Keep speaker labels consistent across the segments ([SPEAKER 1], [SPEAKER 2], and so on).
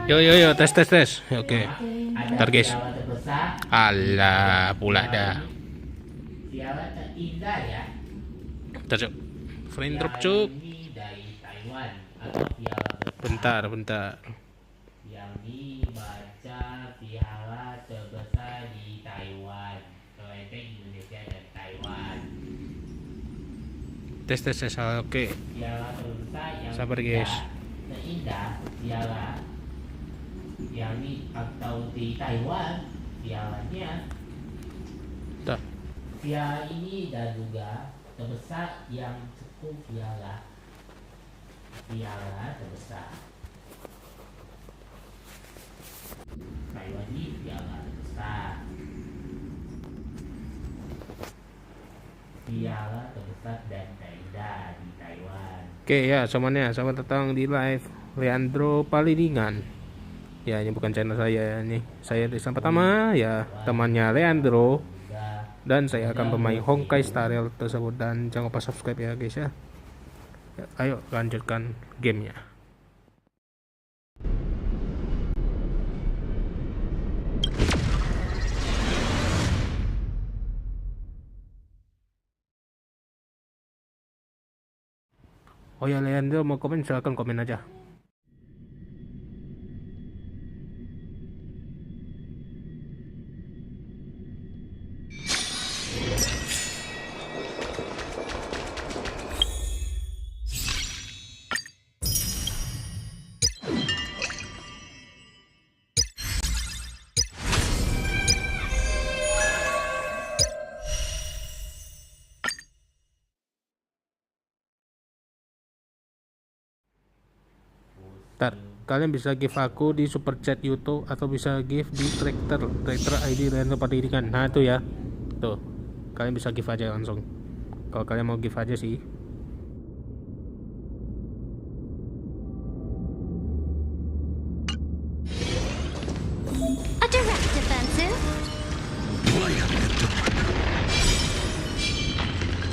[SPEAKER 1] Yo yo yo, tes tes tes. Oke. Ntar guys. Alah, pula dah.
[SPEAKER 2] Piala terindah ya.
[SPEAKER 1] Ntar cuk. Frame drop cuk.
[SPEAKER 2] Ini dari Taiwan atau piala besar
[SPEAKER 1] Bentar, bentar.
[SPEAKER 2] yang dibaca piala terbesar di Taiwan. Kelenteng Indonesia dan Taiwan.
[SPEAKER 1] Tes tes tes. Oke.
[SPEAKER 2] Piala terbesar yang
[SPEAKER 1] Sabar guys.
[SPEAKER 2] terindah piala yang di atau di Taiwan pialanya.
[SPEAKER 1] Bentar.
[SPEAKER 2] Piala ini dan juga terbesar yang cukup piala terbesar Taiwan ini piala terbesar dan terindah di Taiwan.
[SPEAKER 1] Oke ya, semuanya selamat datang di live Leandro Paliringan. Ya, ini bukan channel saya, ini saya Destian Pratama ya, temannya Leandro. Dan saya akan bermain Honkai style tersebut, dan jangan lupa subscribe ya guys ya. Ya, ayo lanjutkan gamenya. Oh ya, Leandro mau komen, silahkan komen aja. Ntar, kalian bisa give aku di super chat YouTube atau bisa give di Twitter ID Leandro Paliringan. Nah itu ya, tuh kalian bisa give aja langsung kalau kalian mau give aja sih.
[SPEAKER 3] A direct defensive.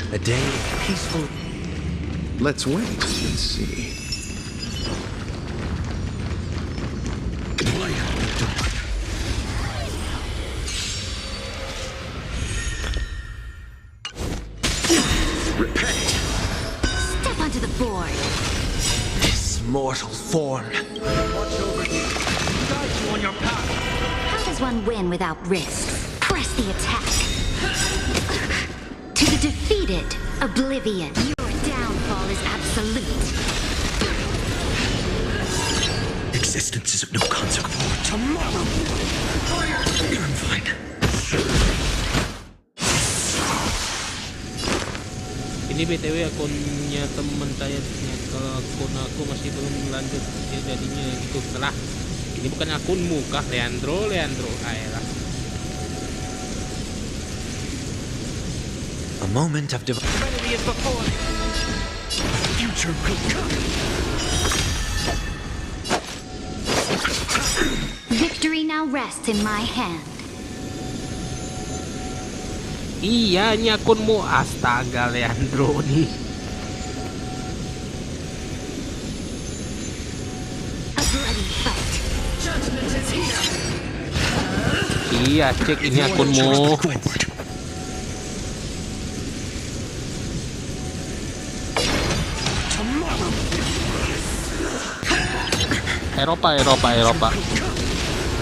[SPEAKER 4] A day peaceful. Let's wait and see. Repent.
[SPEAKER 3] Step onto the board.
[SPEAKER 4] This mortal form. Watch over you. Guide you on your path.
[SPEAKER 3] How does one win without risks? Press the attack. To the defeated, oblivion. Your downfall is absolute.
[SPEAKER 4] Existence is of no consequence. Tomorrow. I'm fine.
[SPEAKER 1] Ini BTW akunnya teman saya, kalau akun aku masih belum lanjut jadinya gitu. Setelah ini bukan akunmu kah Leandro ayolah.
[SPEAKER 4] A moment of divinity is before me. Future could come.
[SPEAKER 3] Victory now rests in my hand.
[SPEAKER 1] Iya, ini akunmu. Astaga, Leandro nih.
[SPEAKER 3] A bloody fight.
[SPEAKER 4] Judgment is here.
[SPEAKER 1] Iya, cek ini akunmu.
[SPEAKER 4] Tomorrow.
[SPEAKER 1] Eropa.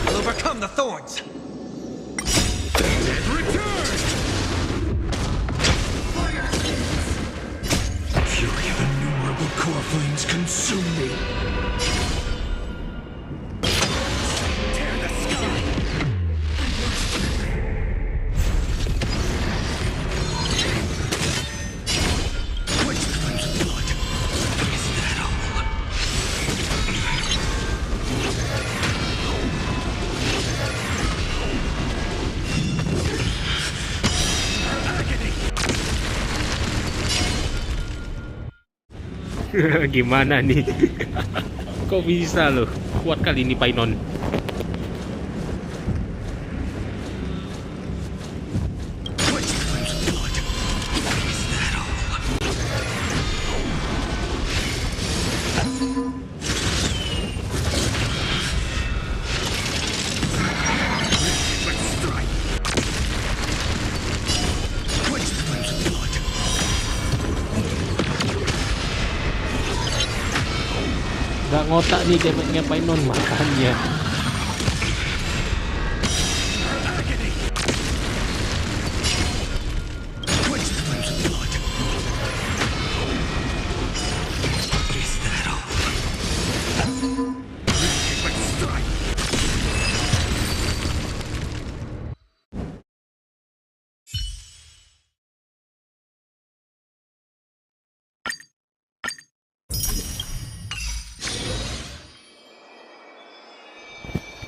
[SPEAKER 4] I'll overcome the thorns. Return. Fury of innumerable core flames consume me. Tear the sky. Waste the flames of blood. Is that all?
[SPEAKER 1] Gimana nih? Kok bisa loh? Kuat kali ini Painon.
[SPEAKER 4] Waste the flames of blood. Is that all?
[SPEAKER 1] Gak ngotak nih damage-nya Painon makanya.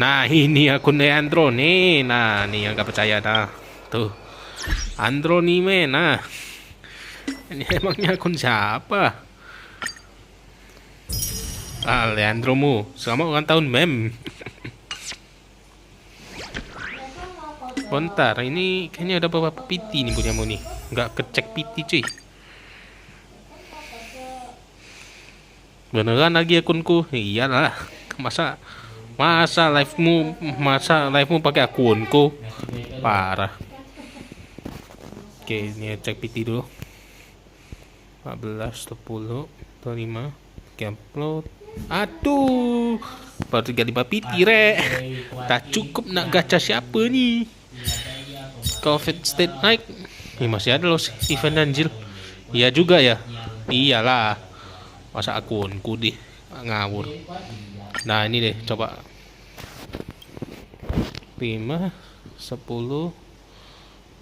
[SPEAKER 1] Nah ini akunnya Andro nih. Nah nih yang gak percaya dah. Tuh Andro nih men. Nah ini emangnya akun siapa? Ah Leandromu. Selamat ulang tahun mem. Bentar, ini kayaknya ada beberapa PT nih punyamu nih. Nggak kecek PT cuy. Beneran lagi akunku? Iyalah. Masa livemu pakai akunku? Parah. Oke, ini cek PT dulu. 14, 10, 25, upload. Aduh, baru 35 PT rek. Tak cukup nak gacha siapa nih? Covid state naik. Ini masih ada loh event anjir. Iya juga ya. Iyalah. Masa akunku deh ngawur. Nah ini deh coba 5 10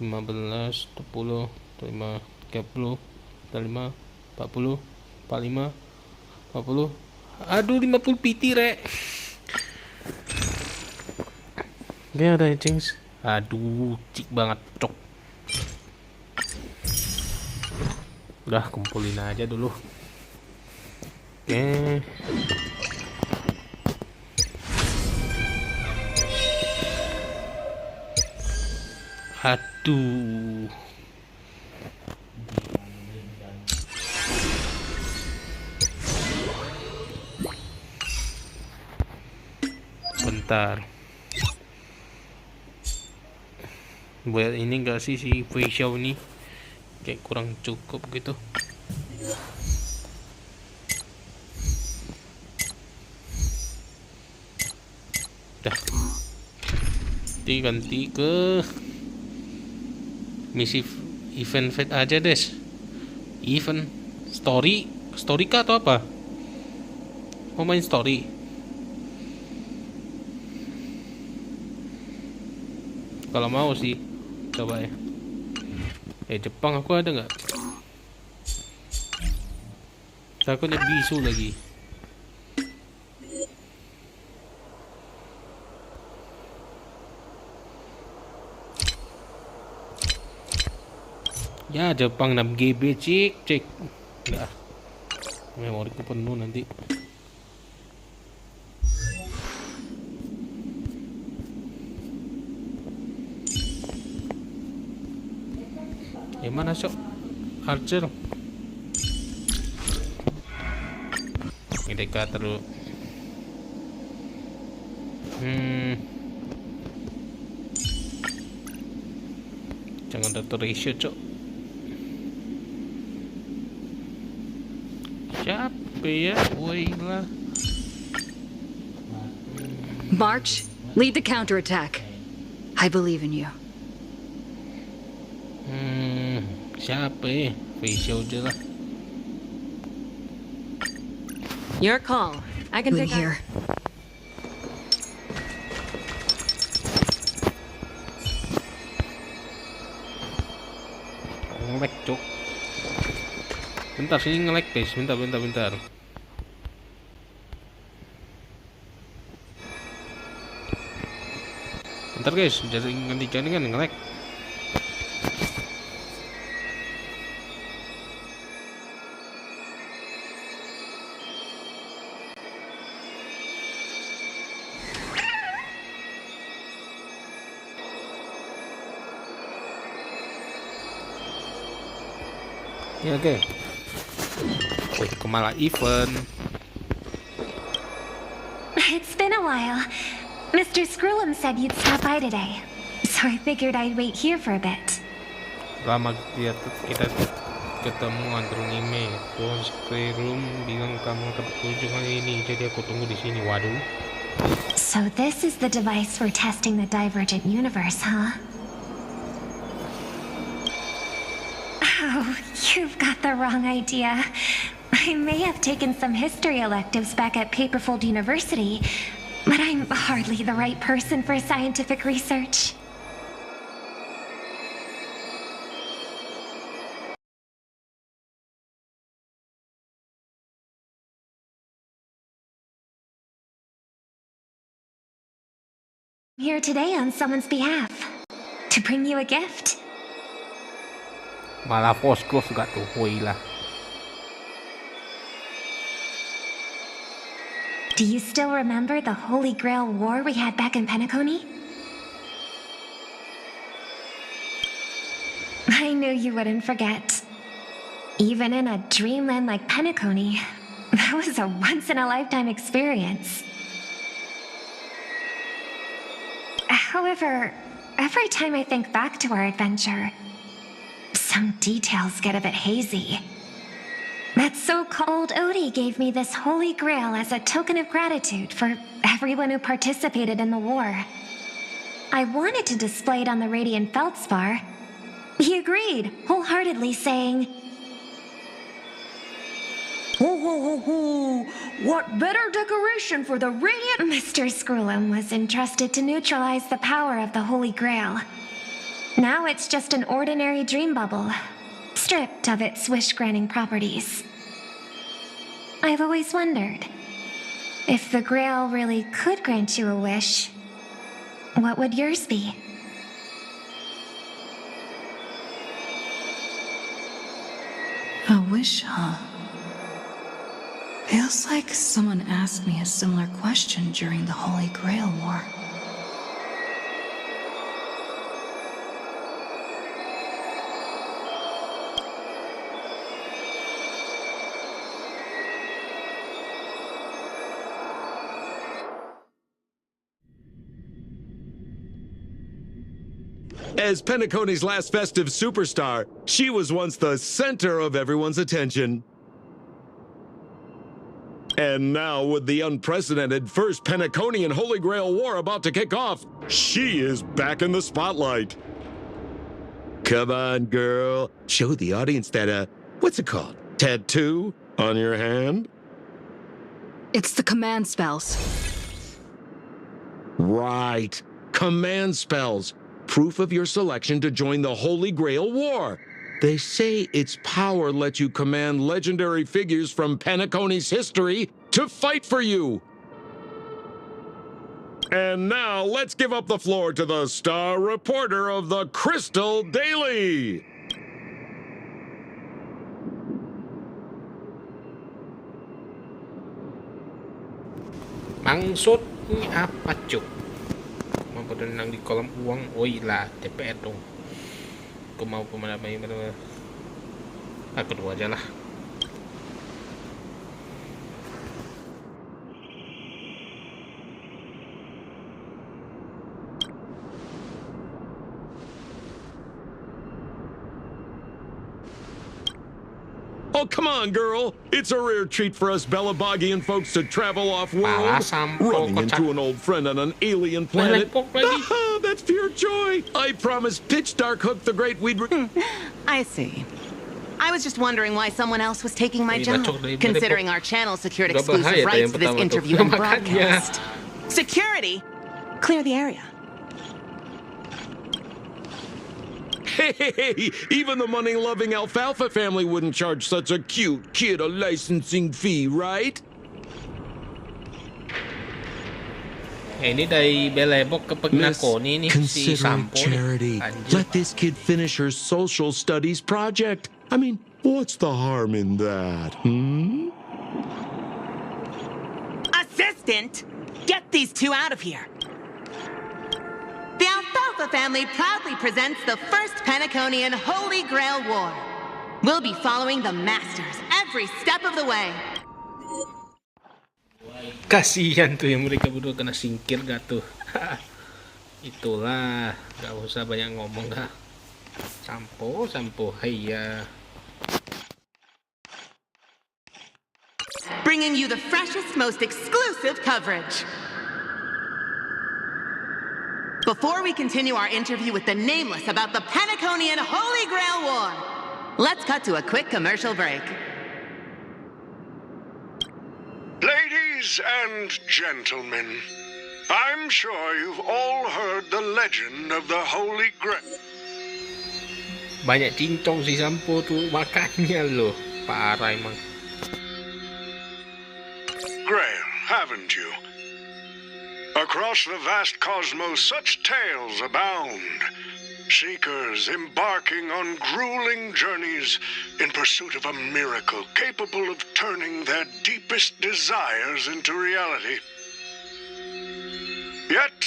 [SPEAKER 1] 15 10 25 30 35 40 45 40. Aduh 50 PT rek. Dia ada cings. Aduh cik banget cok. Udah kumpulin aja dulu. Oke. Aduh. Bentar. Buat ini enggak sih si facial ini kayak kurang cukup gitu. Dah. Ganti ke misi event fate aja des. Event story kah atau apa? Mau main story? Kalau mau sih coba ya. Jepang aku ada nggak? Takutnya bisu lagi. Ya Jepang 6 GB cek. Enggak. Memoriku penuh nanti. Mana sok Archer? Ini terus. Jangan data ratio cok. Siapa ya? Woi lah.
[SPEAKER 5] March, lead the counterattack. I believe in you.
[SPEAKER 1] Siapa ya? Facial aja lah.
[SPEAKER 5] Your call. I can take
[SPEAKER 3] here.
[SPEAKER 1] Nge-lag cok. Bentar sini nge-lag guys. Bentar. Bentar guys, jadi ganti jaringan nge-lag. Ya oke. Kemana event?
[SPEAKER 3] It's been a while. Mr. Screw'em said you'd stop by today, so I figured I'd wait here for a bit.
[SPEAKER 1] Lama kita ketemu Andronime. Tuhan Skyrim bilang kamu akan berkunjung hari ini, jadi aku tunggu di sini. Waduh.
[SPEAKER 3] So this is the device for testing the divergent universe, huh? Oh, you've got the wrong idea. I may have taken some history electives back at Paperfold University, but I'm hardly the right person for scientific research. I'm here today on someone's behalf, to bring you a gift.
[SPEAKER 1] Malah force close gak tuh, woi lah.
[SPEAKER 3] Do you still remember the Holy Grail War we had back in Penacony? I knew you wouldn't forget. Even in a dreamland like Penacony, that was a once-in-a-lifetime experience. However, every time I think back to our adventure, some details get a bit hazy. That so-called Odie gave me this Holy Grail as a token of gratitude for everyone who participated in the war. I wanted to display it on the Radiant Feldspar. He agreed, wholeheartedly saying,
[SPEAKER 6] Ho ho ho ho! What better decoration for the Radiant?
[SPEAKER 3] Mr. Screwlum was entrusted to neutralize the power of the Holy Grail. Now it's just an ordinary dream bubble, stripped of its wish-granting properties. I've always wondered, if the Grail really could grant you a wish, what would yours be?
[SPEAKER 5] A wish, huh? Feels like someone asked me a similar question during the Holy Grail War.
[SPEAKER 7] As Penacony's last festive superstar, she was once the center of everyone's attention. And now, with the unprecedented First Penaconian Holy Grail War about to kick off, she is back in the spotlight. Come on, girl. Show the audience that, what's it called? Tattoo on your hand?
[SPEAKER 5] It's the command spells.
[SPEAKER 7] Right. Command spells. Proof of your selection to join the Holy Grail War. They say its power lets you command legendary figures from Penacony's history to fight for you. And now, let's give up the floor to the star reporter of the Crystal Daily.
[SPEAKER 1] Maksudnya apa, Cuk? Mau berenang di kolam uang? Oi lah, TPR dong. Aku mau kemana mana? Aku dua aja lah.
[SPEAKER 7] Oh, come on, girl. It's a rare treat for us Belabagian folks to travel off-world. Running into an old friend on an alien planet. That's pure joy. I promised Pitch Dark Hook the Great we'd...
[SPEAKER 8] I see. I was just wondering why someone else was taking my job, considering our channel secured exclusive rights to this interview and broadcast. Security? Clear the area.
[SPEAKER 7] Hey, even the money-loving Alfalfa family wouldn't charge such a cute kid a licensing fee, right?
[SPEAKER 1] Ini dari Belebok ke Penakoni nih si Sampo
[SPEAKER 7] charity. Let this kid finish her social studies project. I mean, what's the harm in that,
[SPEAKER 8] Assistant! Get these two out of here! The Alfalfa family proudly presents the First Penaconian Holy Grail War. We'll be following the Masters every step of the way.
[SPEAKER 1] Kasihan tuh yang mereka berdua kena singkir gak tuh. Itulah, gak usah banyak ngomong dah. Sampo, hai ya.
[SPEAKER 8] bringing you the freshest, most exclusive coverage. Before we continue our interview with the Nameless about the Penaconian Holy Grail War, let's cut to a quick commercial break.
[SPEAKER 9] Ladies and gentlemen, I'm sure you've all heard the legend of the Holy Grail.
[SPEAKER 1] Banyak cincong si Sampo tuh makannya loh, parah emang.
[SPEAKER 9] Grail, haven't you? Across the vast cosmos, such tales abound. Seekers embarking on grueling journeys in pursuit of a miracle capable of turning their deepest desires into reality. Yet,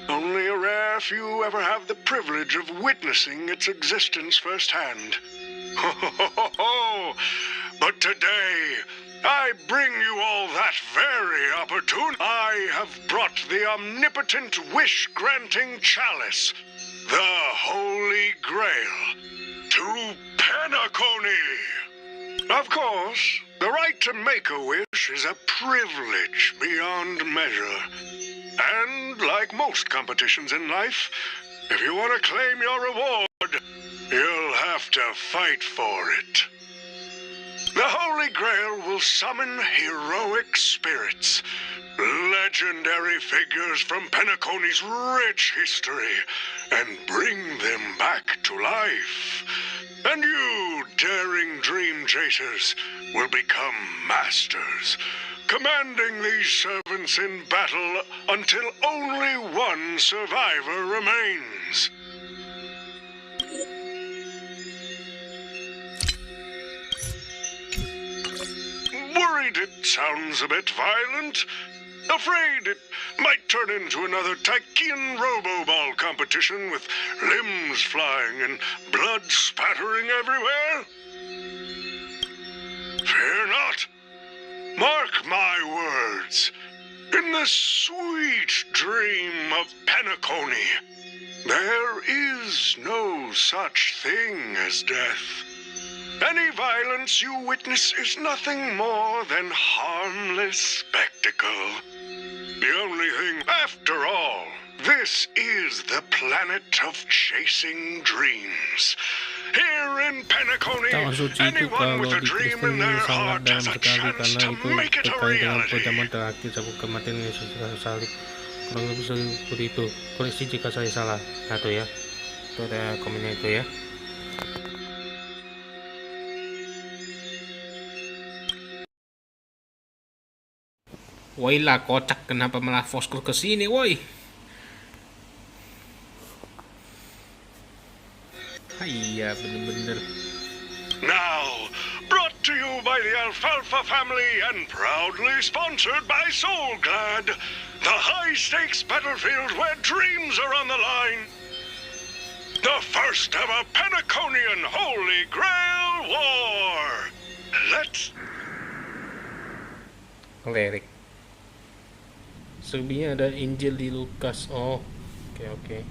[SPEAKER 9] only a rare few ever have the privilege of witnessing its existence firsthand. But today, I bring you all that very opportune. I have brought the omnipotent wish-granting chalice, the Holy Grail, to Penacony. Of course, the right to make a wish is a privilege beyond measure. And like most competitions in life, if you want to claim your reward, you'll have to fight for it. The Holy Grail will summon heroic spirits, legendary figures from Penacony's rich history, and bring them back to life. And you, daring dream chasers, will become masters, commanding these servants in battle until only one survivor remains. Worried it sounds a bit violent? Afraid it might turn into another Tychean Robo-Ball competition with limbs flying and blood spattering everywhere? Fear not. Mark my words. In the sweet dream of Penacony, there is no such thing as death. Any violence you witness is nothing more than harmless spectacle. The only thing, after all, this is the planet of chasing dreams. Here in Penacony, anyone with a dream in their heart has a chance to make it a reality.
[SPEAKER 1] Kematian Yesus salib. Kurang lebih seperti itu. Koreksi jika saya salah. Nah tuh ya. Itu ada komennya itu ya. Woi lah kocak, kenapa malah foskur ke sini woi? Iya bener-bener.
[SPEAKER 9] Now, brought to you by the Alfalfa family and proudly sponsored by Soulglad, the high-stakes battlefield where dreams are on the line. The first ever Penaconian Holy Grail War. Let's...
[SPEAKER 1] Lirik. Selebihnya ada Injil di Lukas. Oh, oke.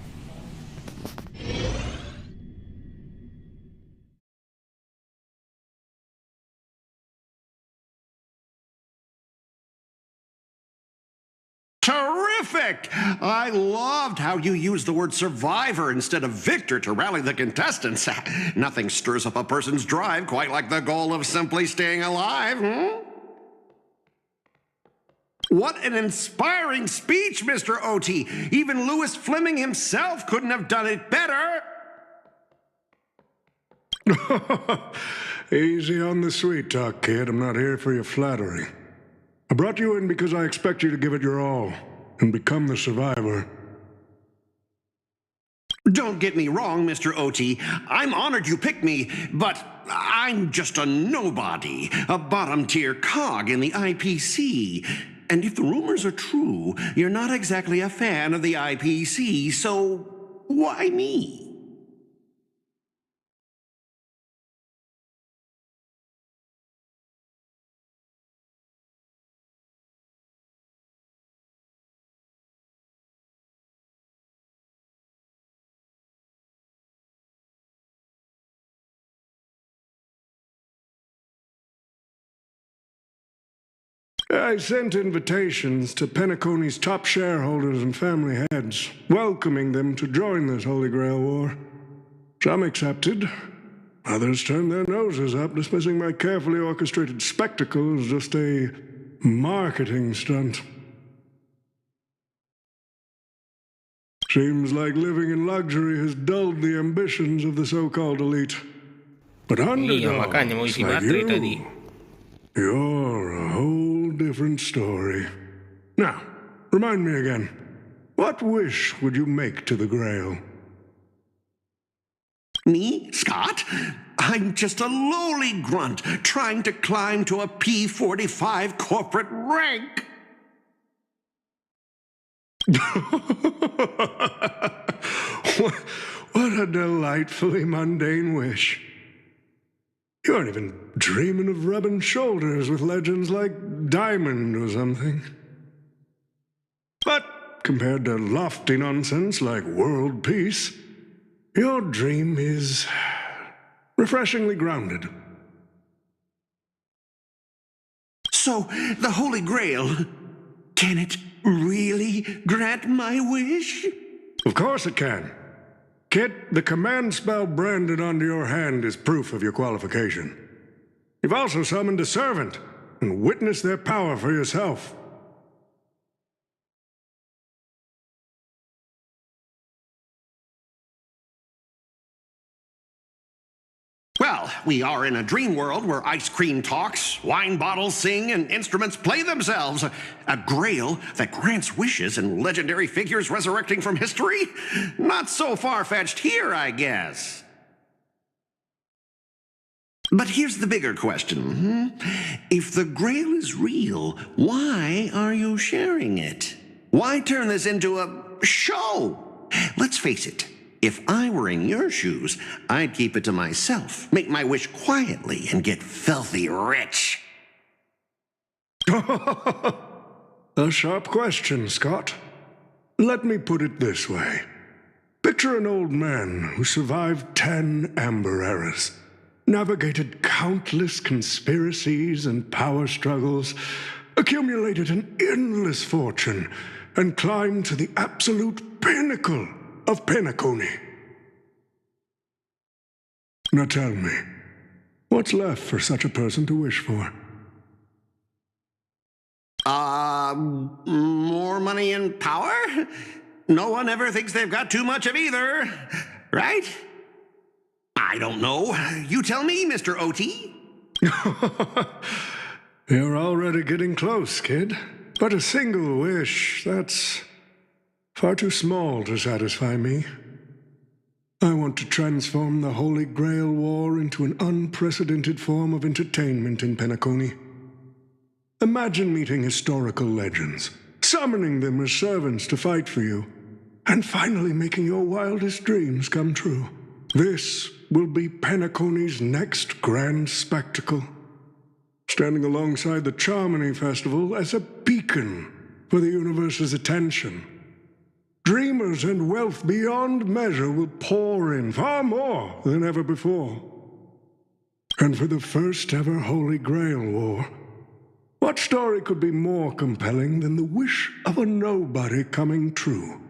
[SPEAKER 10] Terrific! I loved how you used the word survivor instead of victor to rally the contestants. Nothing stirs up a person's drive quite like the goal of simply staying alive, What an inspiring speech, Mr. O.T. Even Louis Fleming himself couldn't have done it better.
[SPEAKER 9] Easy on the sweet talk, kid. I'm not here for your flattery. I brought you in because I expect you to give it your all and become the survivor.
[SPEAKER 10] Don't get me wrong, Mr. O.T. I'm honored you picked me, but I'm just a nobody, a bottom-tier cog in the IPC. And if the rumors are true, you're not exactly a fan of the IPC, so why me?
[SPEAKER 9] I sent invitations to Penacony's top shareholders and family heads, welcoming them to join this Holy Grail War. Some accepted. Others turned their noses up, dismissing my carefully orchestrated spectacle as just a marketing stunt. Seems like living in luxury has dulled the ambitions of the so-called elite. But underdogs like you, you're a whole different story. Now, remind me again, what wish would you make to the Grail?
[SPEAKER 10] Me, Scott? I'm just a lowly grunt trying to climb to a P45 corporate rank.
[SPEAKER 9] What a delightfully mundane wish. You aren't even dreaming of rubbing shoulders with legends like Diamond or something. But compared to lofty nonsense like world peace, your dream is refreshingly grounded.
[SPEAKER 10] So, the Holy Grail, can it really grant my wish?
[SPEAKER 9] Of course it can. Kit, the command spell branded onto your hand is proof of your qualification. You've also summoned a servant and witnessed their power for yourself.
[SPEAKER 10] Well, we are in a dream world where ice cream talks, wine bottles sing, and instruments play themselves. A grail that grants wishes and legendary figures resurrecting from history? Not so far-fetched here, I guess. But here's the bigger question. If the grail is real, why are you sharing it? Why turn this into a show? Let's face it. If I were in your shoes, I'd keep it to myself, make my wish quietly, and get filthy rich.
[SPEAKER 9] A sharp question, Scott. Let me put it this way. Picture an old man who survived 10 Amber Eras, navigated countless conspiracies and power struggles, accumulated an endless fortune, and climbed to the absolute pinnacle of Penacony. Now tell me, what's left for such a person to wish for?
[SPEAKER 10] More money and power? No one ever thinks they've got too much of either, right? I don't know. You tell me, Mr. OT.
[SPEAKER 9] You're already getting close, kid. But a single wish, that's far too small to satisfy me. I want to transform the Holy Grail War into an unprecedented form of entertainment in Penacony. Imagine meeting historical legends, summoning them as servants to fight for you, and finally making your wildest dreams come true. This will be Penacony's next grand spectacle, standing alongside the Charmony Festival as a beacon for the universe's attention. Dreamers and wealth beyond measure will pour in, far more than ever before. And for the first ever Holy Grail War, what story could be more compelling than the wish of a nobody coming true?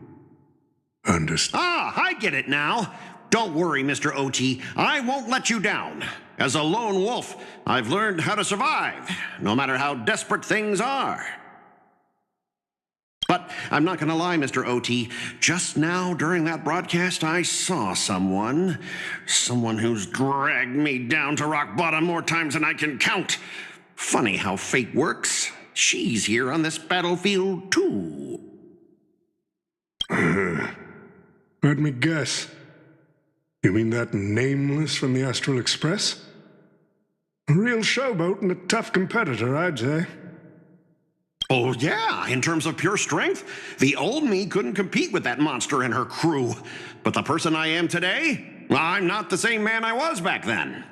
[SPEAKER 9] Understand?
[SPEAKER 10] I get it now. Don't worry, Mr. OT. I won't let you down. As a lone wolf, I've learned how to survive, no matter how desperate things are. But I'm not going to lie, Mr. OT. Just now, during that broadcast, I saw someone who's dragged me down to rock bottom more times than I can count. Funny how fate works. She's here on this battlefield, too.
[SPEAKER 9] Let me guess. You mean that Nameless from the Astral Express? A real showboat and a tough competitor, I'd say.
[SPEAKER 10] Oh, yeah, in terms of pure strength, the old me couldn't compete with that monster and her crew. But the person I am today, I'm not the same man I was back then.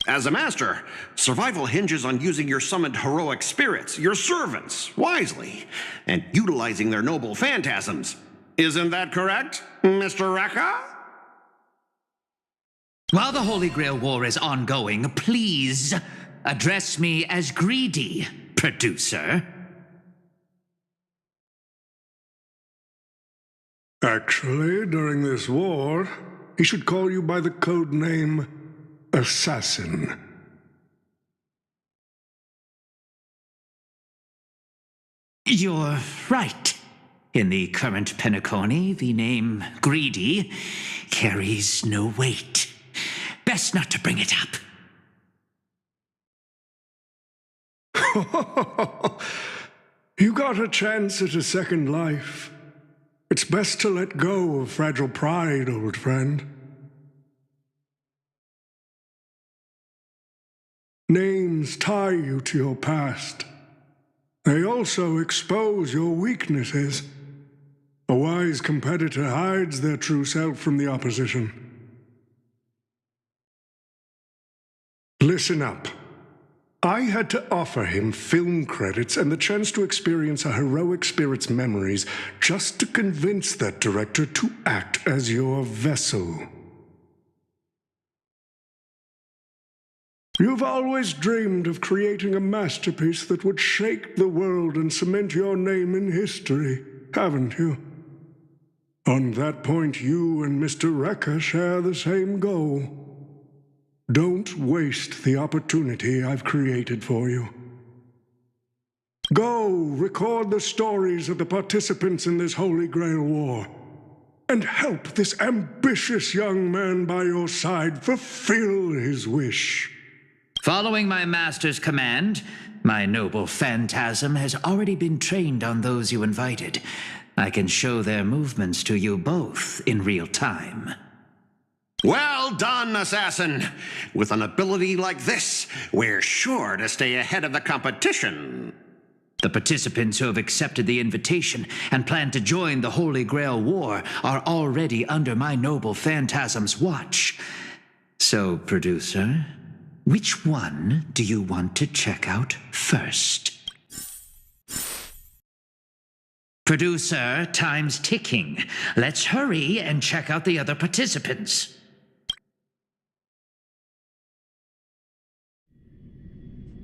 [SPEAKER 10] As a master, survival hinges on using your summoned heroic spirits, your servants, wisely, and utilizing their noble phantasms. Isn't that correct, Mr. Raka?
[SPEAKER 11] While the Holy Grail War is ongoing, please address me as greedy, producer.
[SPEAKER 9] Actually, during this war, he should call you by the code name Assassin.
[SPEAKER 11] You're right. In the current Penacony, the name Greedy carries no weight. Best not to bring it
[SPEAKER 9] up. You got a chance at a second life. It's best to let go of fragile pride, old friend. Names tie you to your past. They also expose your weaknesses. A wise competitor hides their true self from the opposition. Listen up. I had to offer him film credits and the chance to experience a heroic spirit's memories just to convince that director to act as your vessel. You've always dreamed of creating a masterpiece that would shake the world and cement your name in history, haven't you? On that point, you and Mr. Rekka share the same goal. Don't waste the opportunity I've created for you. Go record the stories of the participants in this Holy Grail War, and help this ambitious young man by your side fulfill his wish.
[SPEAKER 11] Following my master's command, my noble phantasm has already been trained on those you invited. I can show their movements to you both in real time.
[SPEAKER 10] Well done, Assassin. With an ability like this, we're sure to stay ahead of the competition.
[SPEAKER 11] The participants who have accepted the invitation and plan to join the Holy Grail War are already under my noble phantasm's watch. So, producer, which one do you want to check out first? Producer, time's ticking. Let's hurry and check out the other participants.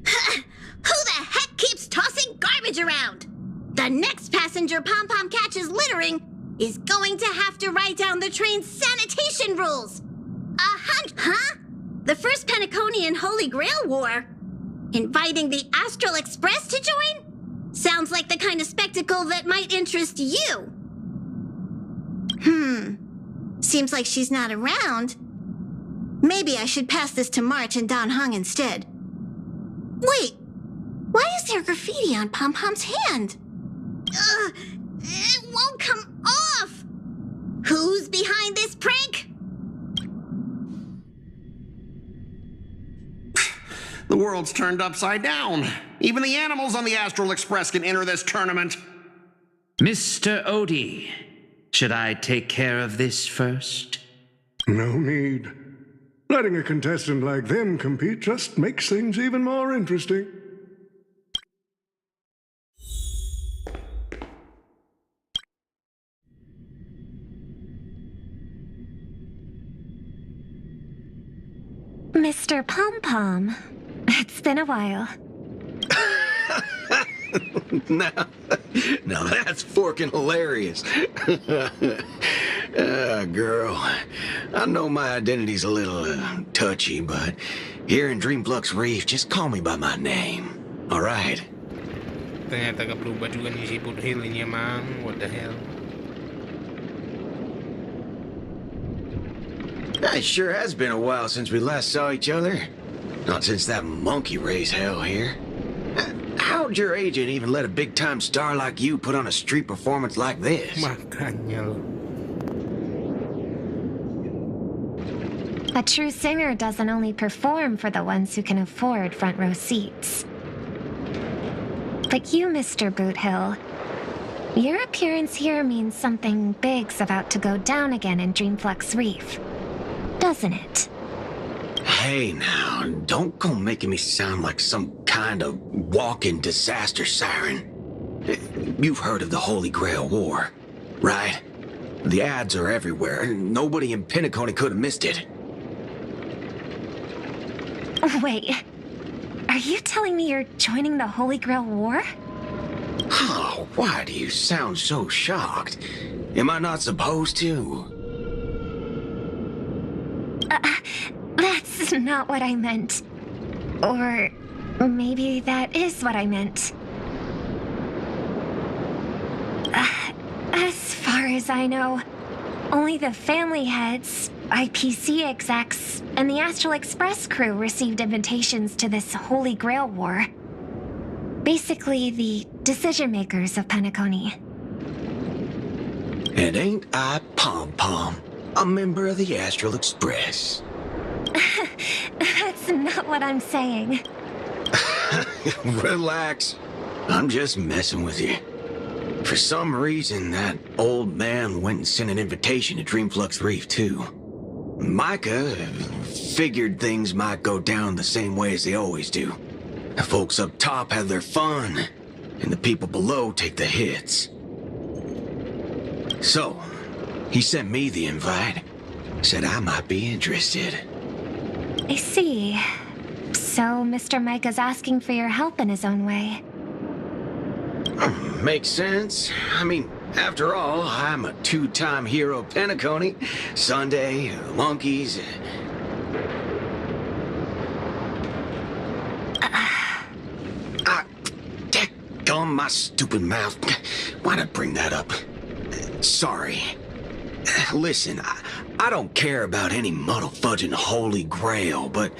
[SPEAKER 12] Who the heck keeps tossing garbage around? The next passenger Pom-Pom catches littering is going to have to write down the train's sanitation rules. Huh? The first Penaconian Holy Grail War? Inviting the Astral Express to join? Sounds like the kind of spectacle that might interest you. Seems like she's not around. Maybe I should pass this to March and Don Hung instead. Wait, why is there graffiti on Pom-Pom's hand? It won't come off! Who's behind this prank?
[SPEAKER 10] The world's turned upside down. Even the animals on the Astral Express can enter this tournament.
[SPEAKER 11] Mr. Odie, should I take care of this first?
[SPEAKER 9] No need. Letting a contestant like them compete just makes things even more interesting.
[SPEAKER 3] Mr. Pom-Pom, it's been a while.
[SPEAKER 4] Now that's forking hilarious. Girl, I know my identity's a little touchy, but here in Dreamflux Reef, just call me by my name. All right?
[SPEAKER 1] Ternyata gak berubah juga nih si Pudhil ini emang. What the hell?
[SPEAKER 4] It sure has been a while since we last saw each other. Not since that monkey raised hell here. How'd your agent even let a big-time star like you put on a street performance like this?
[SPEAKER 1] Makanya lo.
[SPEAKER 3] A true singer doesn't only perform for the ones who can afford front row seats. But you, Mr. Boothill, your appearance here means something big's about to go down again in Dreamflux Reef, doesn't it?
[SPEAKER 4] Hey now, don't go making me sound like some kind of walking disaster siren. You've heard of the Holy Grail War, right? The ads are everywhere. Nobody in Penacony could have missed it.
[SPEAKER 3] Wait, Are you telling me you're joining the Holy Grail War?
[SPEAKER 4] Oh, why do you sound so shocked? Am I not supposed to?
[SPEAKER 3] That's not what I meant. Or maybe that is what I meant. As far as I know, only the family heads, IPC execs, and the Astral Express crew received invitations to this Holy Grail War. Basically, the decision makers of Penacony.
[SPEAKER 4] And ain't I Pom-Pom, a member of the Astral Express?
[SPEAKER 3] That's not what I'm saying.
[SPEAKER 4] Relax. I'm just messing with you. For some reason, that old man went and sent an invitation to Dreamflux Reef, too. Micah figured things might go down the same way as they always do. The folks up top have their fun, and the people below take the hits. So, he sent me the invite. Said I might be interested.
[SPEAKER 3] I see. So Mr. Micah's asking for your help in his own way.
[SPEAKER 4] Makes sense. I mean, after all, I'm a two-time hero of Penacony. Sunday, monkeys. Daggone my stupid mouth. Why'd I bring that up? Sorry. Listen, I don't care about any muddle-fudging Holy Grail, but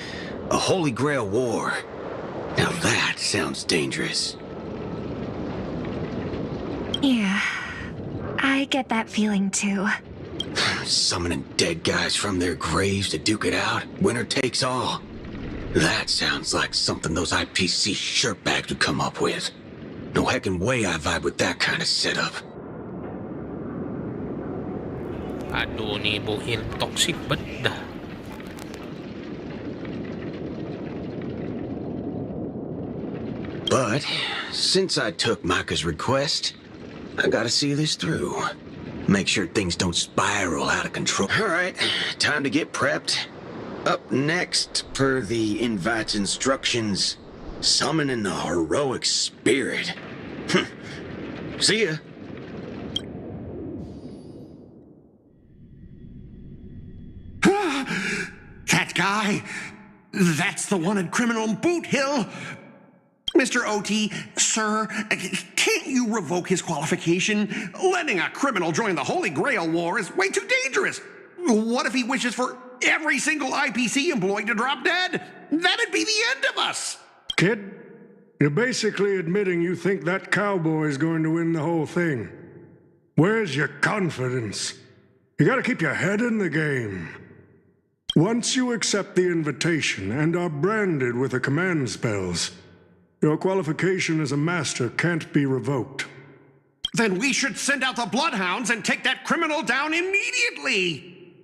[SPEAKER 4] a Holy Grail War. Now that sounds dangerous.
[SPEAKER 3] Yeah, I get that feeling too.
[SPEAKER 4] Summoning dead guys from their graves to duke it out. Winner takes all. That sounds like something those IPC shirtbags would come up with. No heckin' way I vibe with that kind of setup.
[SPEAKER 1] Aduh nih Bohil toxic banget dah.
[SPEAKER 4] But since I took Micah's request, I gotta see this through. Make sure things don't spiral out of control. Alright, time to get prepped. Up next, per the invite's instructions, summoning the heroic spirit. See ya.
[SPEAKER 10] That guy? That's the one at Criminal Boot Hill? Mr. OT, sir, can't you revoke his qualification? Letting a criminal join the Holy Grail War is way too dangerous. What if he wishes for every single IPC employee to drop dead? That'd be the end of us.
[SPEAKER 9] Kid, you're basically admitting you think that cowboy is going to win the whole thing. Where's your confidence? You gotta keep your head in the game. Once you accept the invitation and are branded with the command spells, your qualification as a master can't be revoked.
[SPEAKER 10] Then we should send out the bloodhounds and take that criminal down immediately.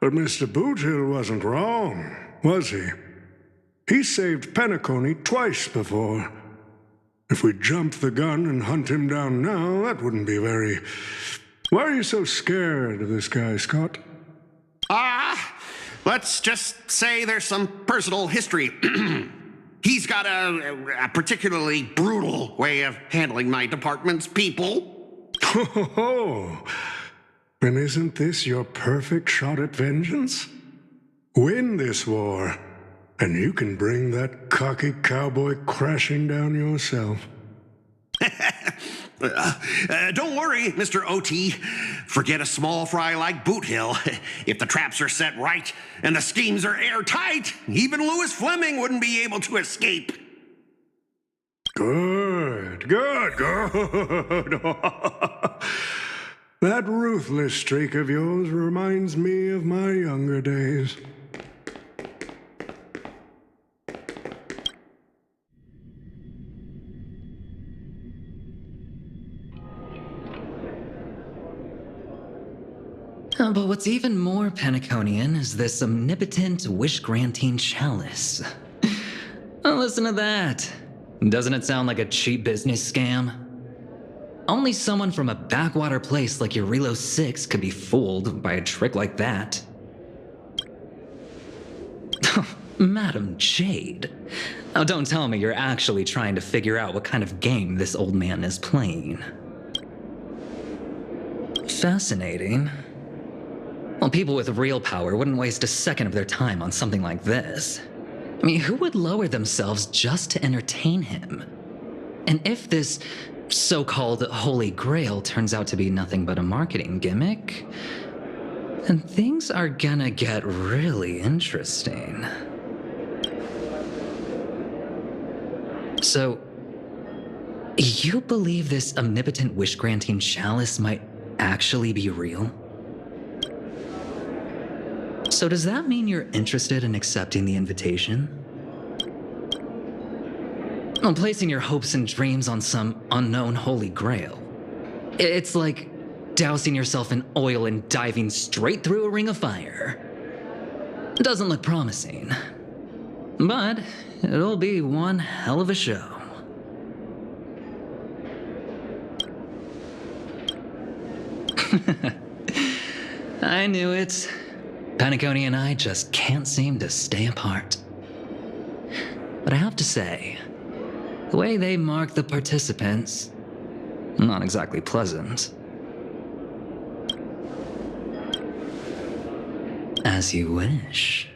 [SPEAKER 9] But Mr. Boothill wasn't wrong, was he? He saved Penacony twice before. If we jumped the gun and hunt him down now, that wouldn't be very... Why are you so scared of this guy, Scott?
[SPEAKER 10] Let's just say there's some personal history. He's got a particularly brutal way of handling my department's people.
[SPEAKER 9] Oh, and isn't this your perfect shot at vengeance? Win this war, and you can bring that cocky cowboy crashing down yourself.
[SPEAKER 10] Don't worry, Mr. OT. Forget a small fry like Boot Hill. If the traps are set right and the schemes are airtight, even Louis Fleming wouldn't be able to escape.
[SPEAKER 9] Good. That ruthless streak of yours reminds me of my younger days.
[SPEAKER 13] But what's even more Penaconian is this omnipotent wish-granting chalice. Oh, listen to that. Doesn't it sound like a cheap business scam? Only someone from a backwater place like Eurilo 6 could be fooled by a trick like that. Madam Jade. Now don't tell me you're actually trying to figure out what kind of game this old man is playing. Fascinating. Well, people with real power wouldn't waste a second of their time on something like this. I mean, who would lower themselves just to entertain him? And if this so-called Holy Grail turns out to be nothing but a marketing gimmick, then things are gonna get really interesting. So, you believe this omnipotent wish-granting chalice might actually be real? So does that mean you're interested in accepting the invitation? Well, placing your hopes and dreams on some unknown Holy Grail. It's like dousing yourself in oil and diving straight through a ring of fire. Doesn't look promising. But it'll be one hell of a show. I knew it. Penacony and I just can't seem to stay apart. But I have to say, the way they mark the participants, not exactly pleasant. As you wish.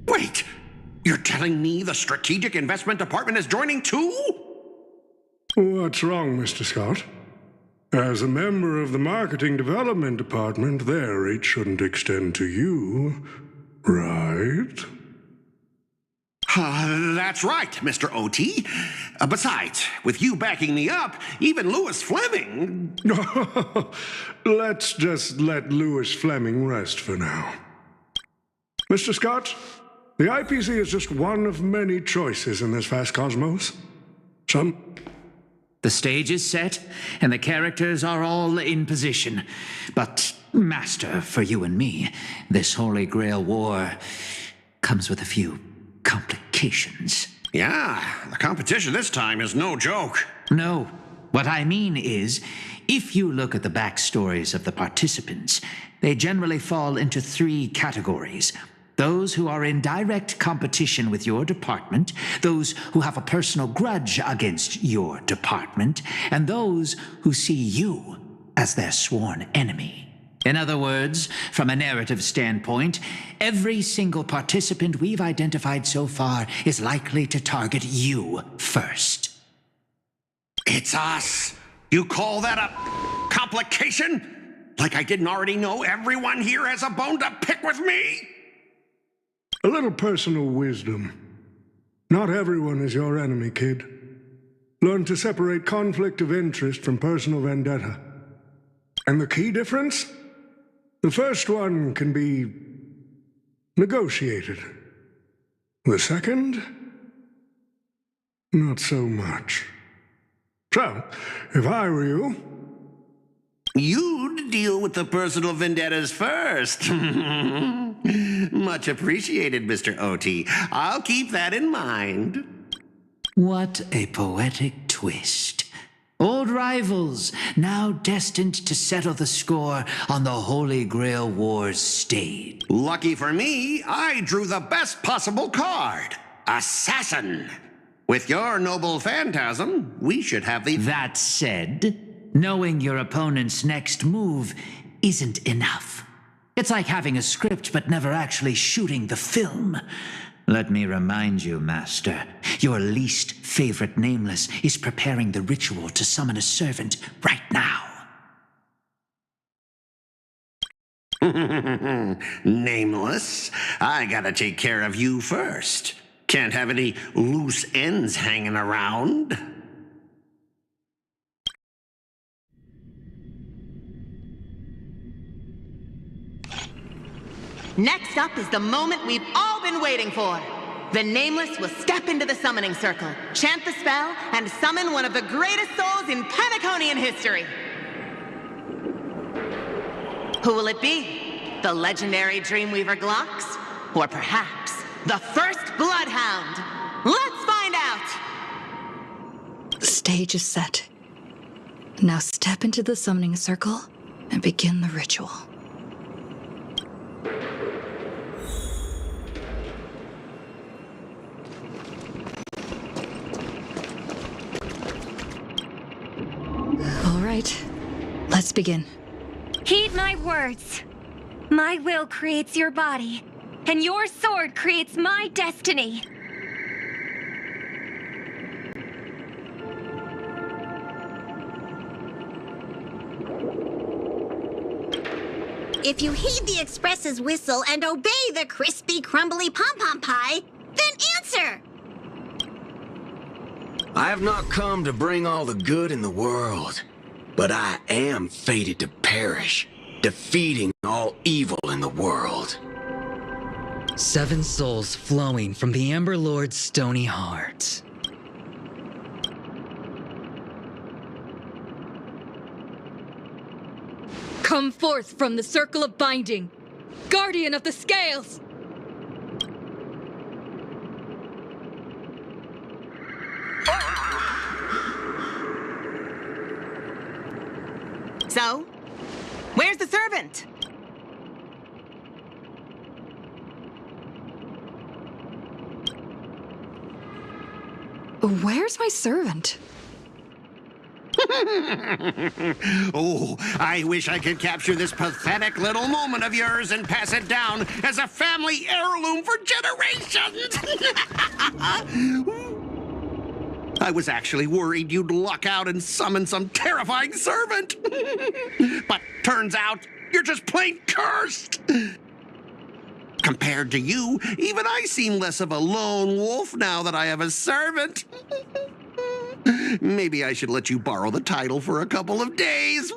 [SPEAKER 10] Wait! You're telling me the Strategic Investment Department is joining too?
[SPEAKER 9] What's wrong, Mr. Scott? As a member of the Marketing Development Department, their reach shouldn't extend to you, right?
[SPEAKER 10] That's right, Mr. OT. Besides, with you backing me up, even Lewis Fleming...
[SPEAKER 9] Let's just let Lewis Fleming rest for now. Mr. Scott, the IPC is just one of many choices in this vast cosmos.
[SPEAKER 11] The stage is set, and the characters are all in position. But, Master, for you and me, this Holy Grail War comes with a few complications.
[SPEAKER 10] Yeah, the competition this time is no joke.
[SPEAKER 11] No, what I mean is, if you look at the backstories of the participants, they generally fall into 3 categories. Those who are in direct competition with your department, those who have a personal grudge against your department, and those who see you as their sworn enemy. In other words, from a narrative standpoint, every single participant we've identified so far is likely to target you first.
[SPEAKER 10] It's us. You call that a complication? Like I didn't already know everyone here has a bone to pick with me?
[SPEAKER 9] A little personal wisdom. Not everyone is your enemy, kid. Learn to separate conflict of interest from personal vendetta. And the key difference? The first one can be negotiated. The second? Not so much. So, if I were you...
[SPEAKER 10] You'd deal with the personal vendettas first. Much appreciated, Mr. OT. I'll keep that in mind.
[SPEAKER 11] What a poetic twist. Old rivals, now destined to settle the score on the Holy Grail War's stage.
[SPEAKER 10] Lucky for me, I drew the best possible card. Assassin. With your noble phantasm, we should have the...
[SPEAKER 11] That said, knowing your opponent's next move isn't enough. It's like having a script but never actually shooting the film. Let me remind you, Master, your least favorite Nameless is preparing the ritual to summon a servant right now.
[SPEAKER 10] Nameless, I gotta take care of you first. Can't have any loose ends hanging around.
[SPEAKER 8] Next up is the moment we've all been waiting for. The Nameless will step into the summoning circle, chant the spell, and summon one of the greatest souls in Penaconian history. Who will it be? The legendary Dreamweaver Glocks? Or perhaps the first Bloodhound? Let's find out!
[SPEAKER 6] The stage is set. Now step into the summoning circle and begin the ritual.
[SPEAKER 5] Let's begin.
[SPEAKER 3] Heed my words. My will creates your body, and your sword creates my destiny.
[SPEAKER 12] If you heed the express's whistle and obey the crispy, crumbly pom-pom pie, then answer!
[SPEAKER 4] I have not come to bring all the good in the world, but I am fated to perish, defeating all evil in the world.
[SPEAKER 13] 7 souls flowing from the Amber Lord's stony heart.
[SPEAKER 5] Come forth from the circle of binding, guardian of the scales!
[SPEAKER 8] So, where's the servant?
[SPEAKER 5] Where's my servant?
[SPEAKER 10] Oh, I wish I could capture this pathetic little moment of yours and pass it down as a family heirloom for generations. I was actually worried you'd luck out and summon some terrifying servant. But turns out you're just plain cursed. Compared to you, even I seem less of a lone wolf now that I have a servant. Maybe I should let you borrow the title for a couple of days.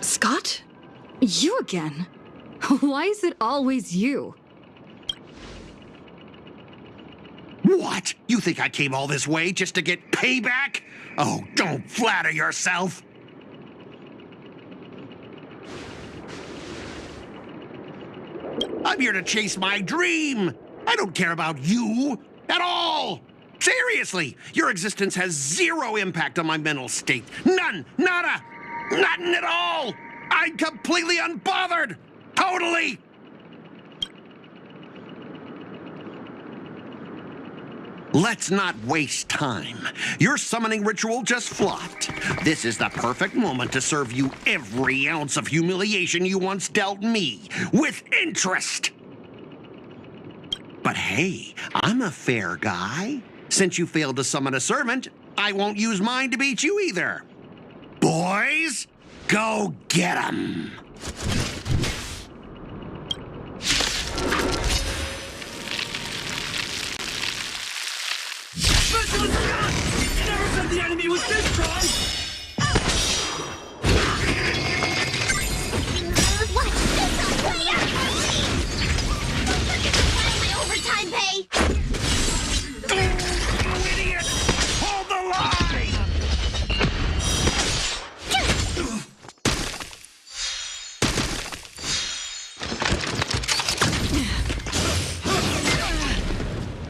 [SPEAKER 5] Scott? You again? Why is it always you?
[SPEAKER 10] What? You think I came all this way just to get payback? Oh, don't flatter yourself. I'm here to chase my dream. I don't care about you at all. Seriously, your existence has zero impact on my mental state. None, nada, nothing at all. I'm completely unbothered. Totally. Let's not waste time. Your summoning ritual just flopped. This is the perfect moment to serve you every ounce of humiliation you once dealt me, with interest. But hey, I'm a fair guy. Since you failed to summon a servant, I won't use mine to beat you either. Boys, go get 'em.
[SPEAKER 14] Never said the enemy was this strong!
[SPEAKER 12] Watch this, player! Don't forget to file my overtime pay!
[SPEAKER 14] You idiot! Hold the line!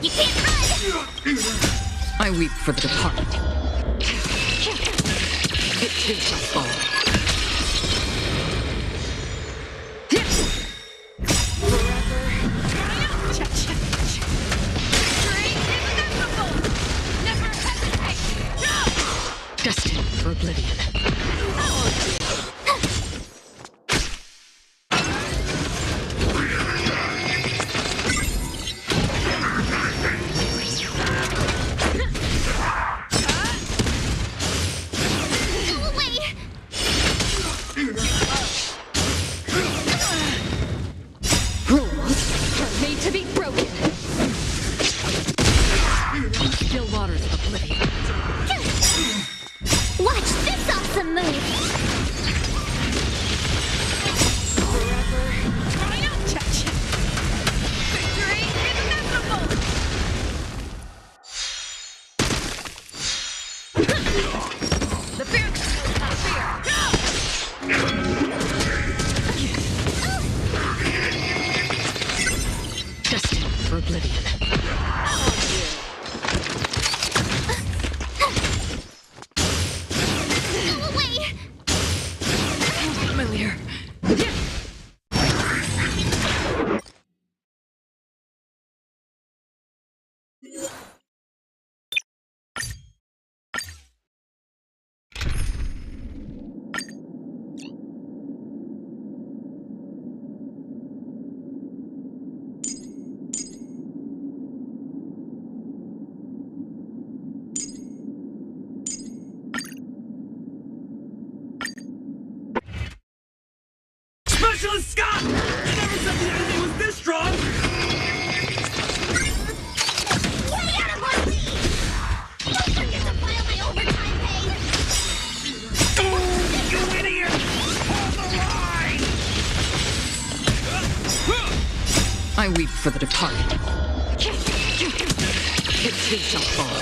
[SPEAKER 12] You can't run!
[SPEAKER 5] I weep for the departed. It too shall fall. Destined for oblivion.
[SPEAKER 14] Specialist Scott! You never said the enemy was this strong!
[SPEAKER 12] Get me out of my league! Don't forget to file my overtime pay!
[SPEAKER 14] Oh, you idiot! Hold the line!
[SPEAKER 5] I weep for the departed. It too shall fall.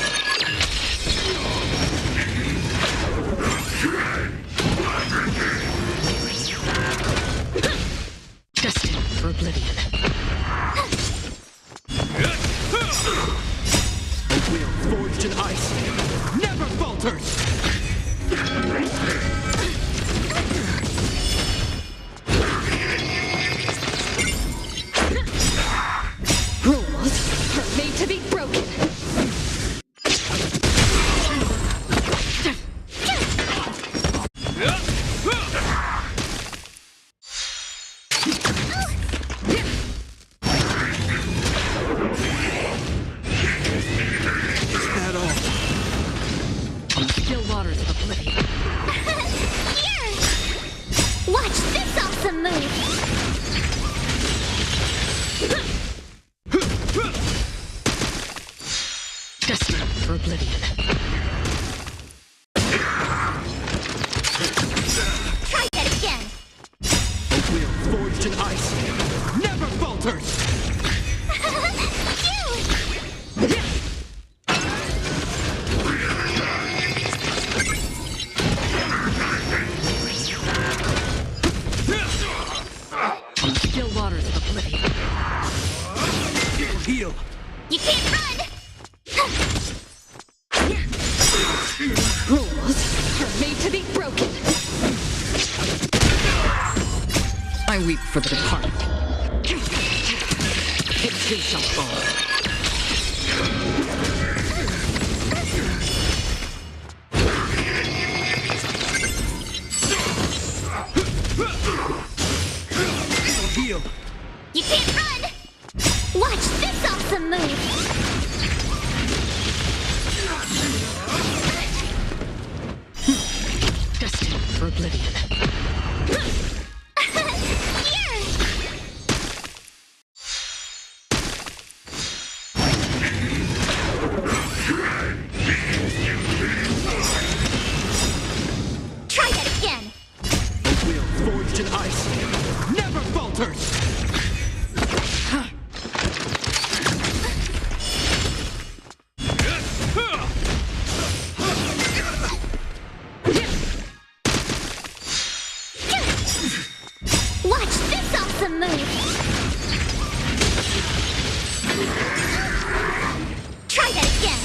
[SPEAKER 5] Destined for oblivion.
[SPEAKER 14] A will forged in ice never falters!
[SPEAKER 5] Rules are made to be broken. Still waters of oblivion.
[SPEAKER 12] Here! Watch this awesome move!
[SPEAKER 5] Destined for oblivion.
[SPEAKER 12] Try that again!
[SPEAKER 14] A will forged in ice never falters!
[SPEAKER 5] Still waters of oblivion.
[SPEAKER 14] Heal!
[SPEAKER 12] You can't run!
[SPEAKER 5] Rules are made to be broken. I weep for the departed. It too shall fall.
[SPEAKER 14] Heal!
[SPEAKER 12] You can't run! Watch this awesome move!
[SPEAKER 5] Destined for oblivion.
[SPEAKER 12] Here! Try that again!
[SPEAKER 14] A will forged in ice never falters!
[SPEAKER 12] Watch this awesome move! Try that again!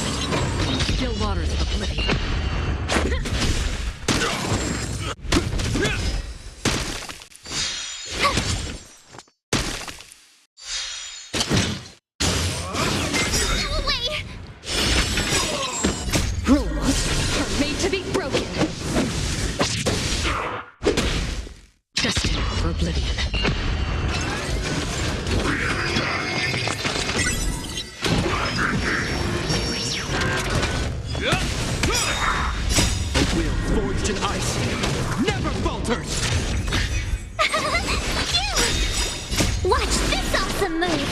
[SPEAKER 5] Still waters of oblivion.
[SPEAKER 12] Go away!
[SPEAKER 5] Rules are made to be broken. Destined for oblivion.
[SPEAKER 14] A will forged in ice never falters!
[SPEAKER 12] Watch this awesome move!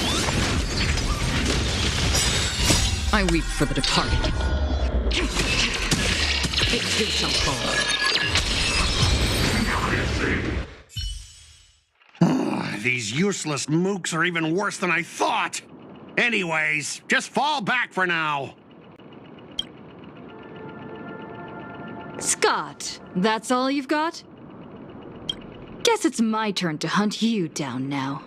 [SPEAKER 5] I weep for the departed. It too shall fall.
[SPEAKER 10] These useless mooks are even worse than I thought. Anyways, just fall back for now.
[SPEAKER 5] Scott, that's all you've got? Guess it's my turn to hunt you down now.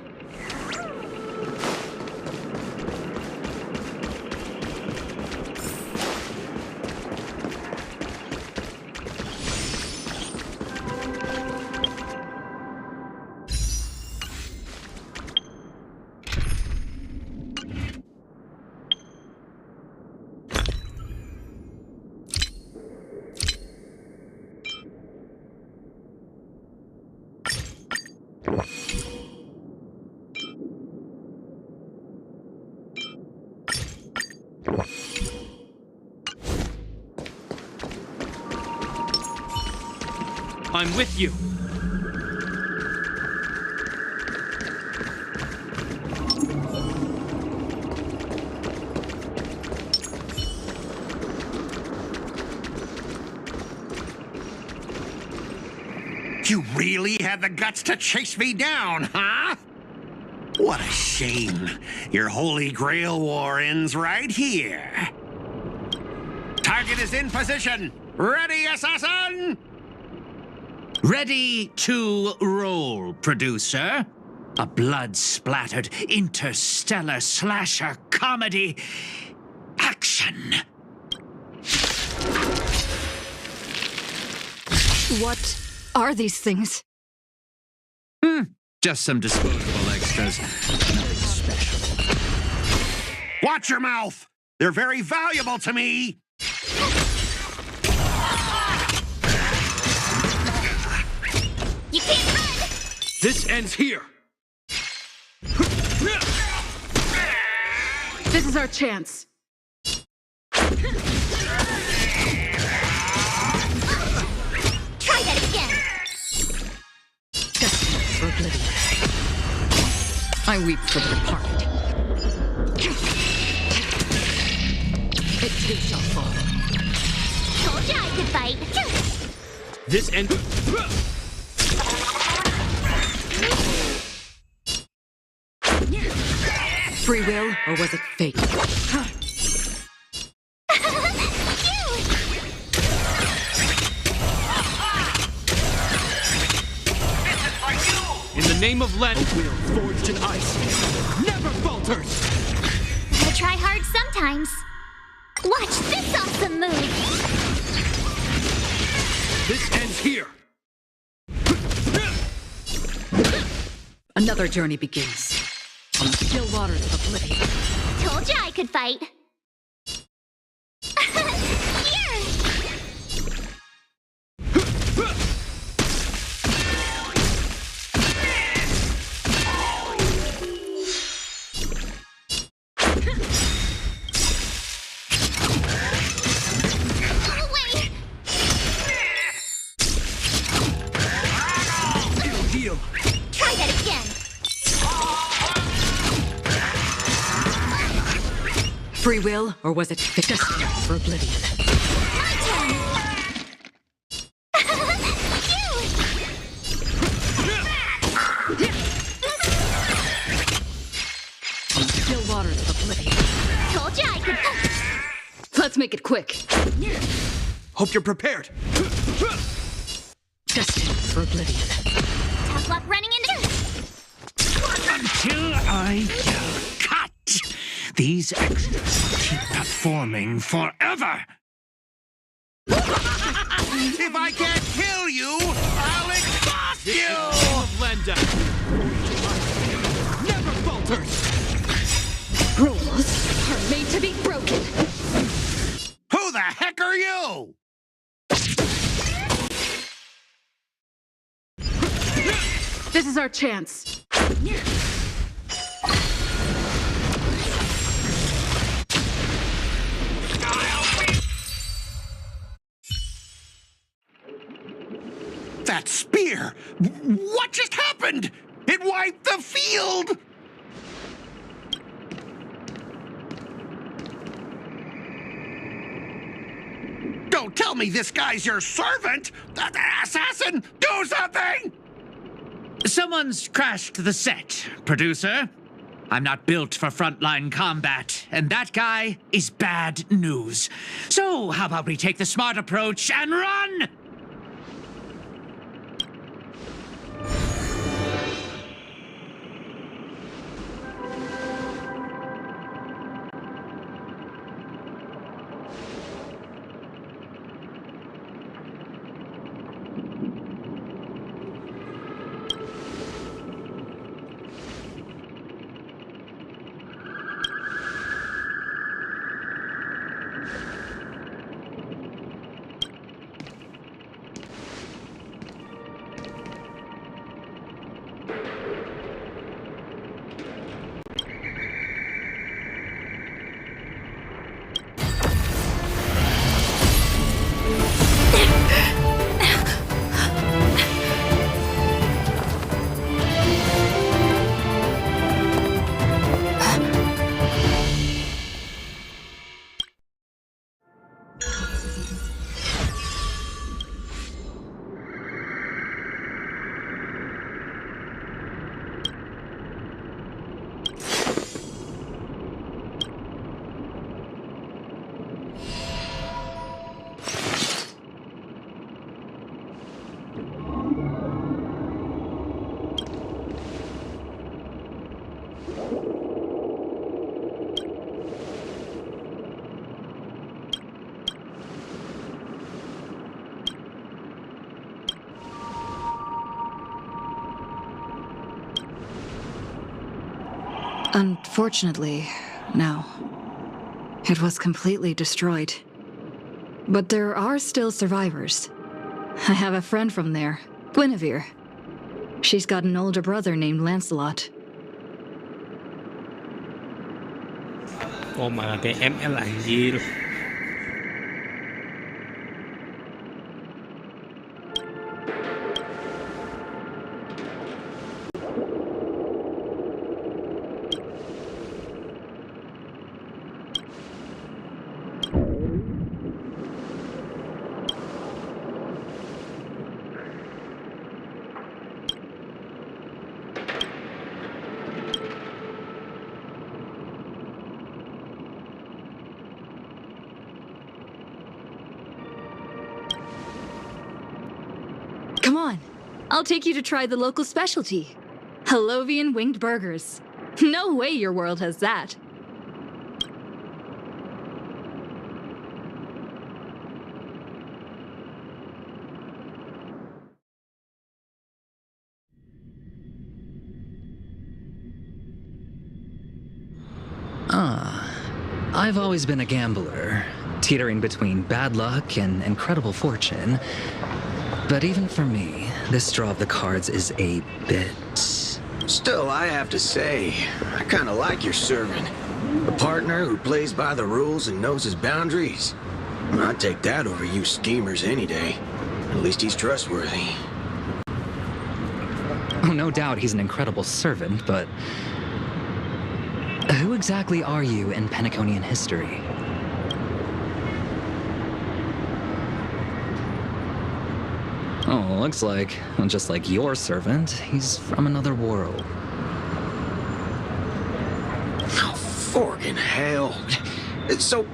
[SPEAKER 14] I'm with you.
[SPEAKER 10] really had the guts to chase me down, huh? What a shame. Your Holy Grail War ends right here. Target is in position. Ready, assassin?
[SPEAKER 11] Ready to roll, producer. A blood-splattered interstellar slasher comedy. Action.
[SPEAKER 5] What are these things?
[SPEAKER 11] Just some disposable extras. Nothing special.
[SPEAKER 10] Watch your mouth. They're very valuable to me.
[SPEAKER 12] You can't run!
[SPEAKER 14] This ends here.
[SPEAKER 5] This is our chance.
[SPEAKER 12] Try that again!
[SPEAKER 5] For oblivion. I weep for the departed. It too shall fall.
[SPEAKER 12] Told you I could fight.
[SPEAKER 14] This ends.
[SPEAKER 5] Free will, or was it fate?
[SPEAKER 14] In the name of Len, a will forged in ice never falters.
[SPEAKER 12] I try hard sometimes. Watch this awesome move!
[SPEAKER 14] This ends here.
[SPEAKER 5] Another journey begins. On the still waters of oblivion.
[SPEAKER 12] Told you I could fight. Here! Pull away!
[SPEAKER 14] Deal.
[SPEAKER 12] Try that again!
[SPEAKER 5] Free will, or was it destiny for oblivion?
[SPEAKER 12] My turn!
[SPEAKER 5] On the still waters of oblivion.
[SPEAKER 12] Told you I could.
[SPEAKER 5] Let's make it quick.
[SPEAKER 14] Hope you're prepared.
[SPEAKER 5] Destiny for oblivion.
[SPEAKER 12] Tough luck running into.
[SPEAKER 11] Until I yell cut. These extras keep performing forever.
[SPEAKER 10] If I can't kill you, I'll exhaust you!
[SPEAKER 14] Of Lenda. Never falters.
[SPEAKER 5] Rules are made to be broken.
[SPEAKER 10] Who the heck are you?
[SPEAKER 5] This is our chance.
[SPEAKER 10] That spear! What just happened? It wiped the field! Don't tell me this guy's your servant! Assassin, do something!
[SPEAKER 11] Someone's crashed the set, producer. I'm not built for frontline combat, and that guy is bad news. So, how about we take the smart approach and run?
[SPEAKER 5] Unfortunately, no. It was completely destroyed. But there are still survivors. I have a friend from there, Guinevere. She's got an older brother named Lancelot.
[SPEAKER 1] Oh malah kayak ML anjir.
[SPEAKER 5] Come on, I'll take you to try the local specialty. Halovian winged burgers. No way your world has that.
[SPEAKER 13] I've always been a gambler, teetering between bad luck and incredible fortune. But even for me, this draw of the cards is a bit...
[SPEAKER 4] Still, I have to say, I kind of like your servant. A partner who plays by the rules and knows his boundaries. I'd take that over you schemers any day. At least he's trustworthy.
[SPEAKER 13] Oh, no doubt he's an incredible servant, but... who exactly are you in Penaconian history? Oh, looks like, just like your servant, he's from another world.
[SPEAKER 4] Oh, forkin' hell. So,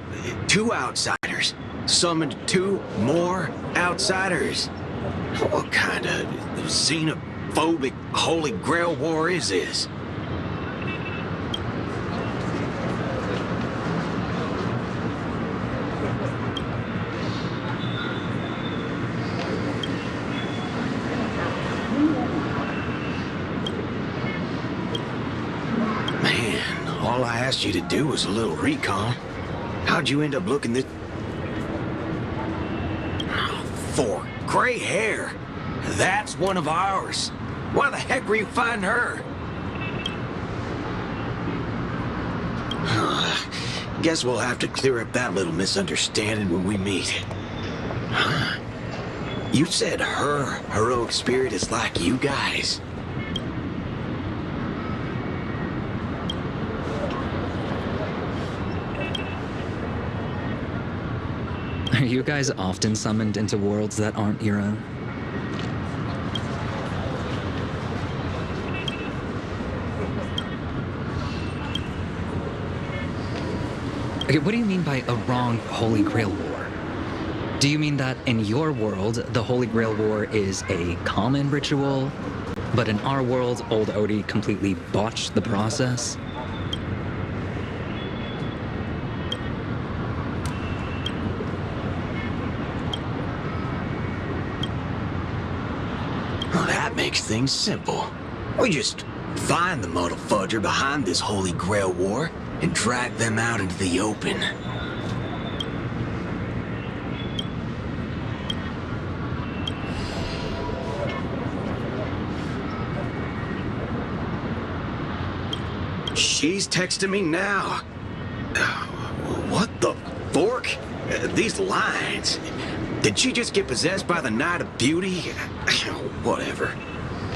[SPEAKER 4] 2 outsiders summoned 2 more outsiders? What kind of xenophobic Holy Grail war is this? All I asked you to do was a little recon. How'd you end up looking this... Oh, 4 gray hair. That's one of ours. Why the heck were you fighting her? Guess we'll have to clear up that little misunderstanding when we meet. You said her heroic spirit is like you guys.
[SPEAKER 13] Are you guys often summoned into worlds that aren't your own? Okay, what do you mean by a wrong Holy Grail War? Do you mean that in your world, the Holy Grail War is a common ritual, but in our world, old Odie completely botched the process?
[SPEAKER 4] Makes things simple. We just find the muddle fudger behind this Holy Grail war and drag them out into the open. She's texting me now. What the fork? These lines. Did she just get possessed by the Night of Beauty? Whatever.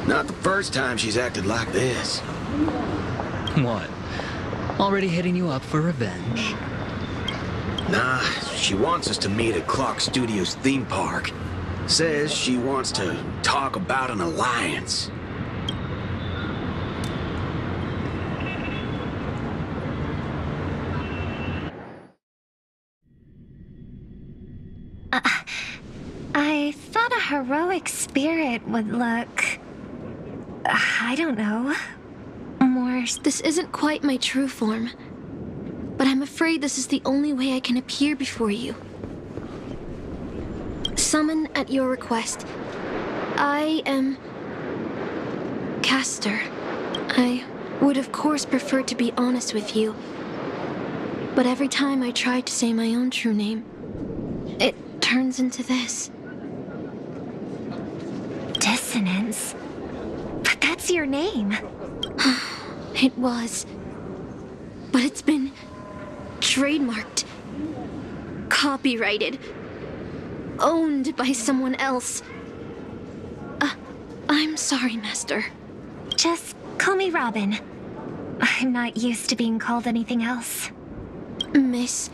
[SPEAKER 4] Not the first time she's acted like this.
[SPEAKER 13] What? Already hitting you up for revenge?
[SPEAKER 4] Nah, she wants us to meet at Clock Studios theme park. Says she wants to talk about an alliance.
[SPEAKER 3] I thought a heroic spirit would look... I don't know. More...
[SPEAKER 15] This isn't quite my true form. But I'm afraid this is the only way I can appear before you. Summon at your request. I am... Castor. I would of course prefer to be honest with you. But every time I try to say my own true name, it turns into this.
[SPEAKER 3] Dissonance? But that's your name.
[SPEAKER 15] It was. But it's been trademarked, copyrighted, owned by someone else. I'm sorry, Master.
[SPEAKER 3] Just call me Robin. I'm not used to being called anything else.
[SPEAKER 15] Miss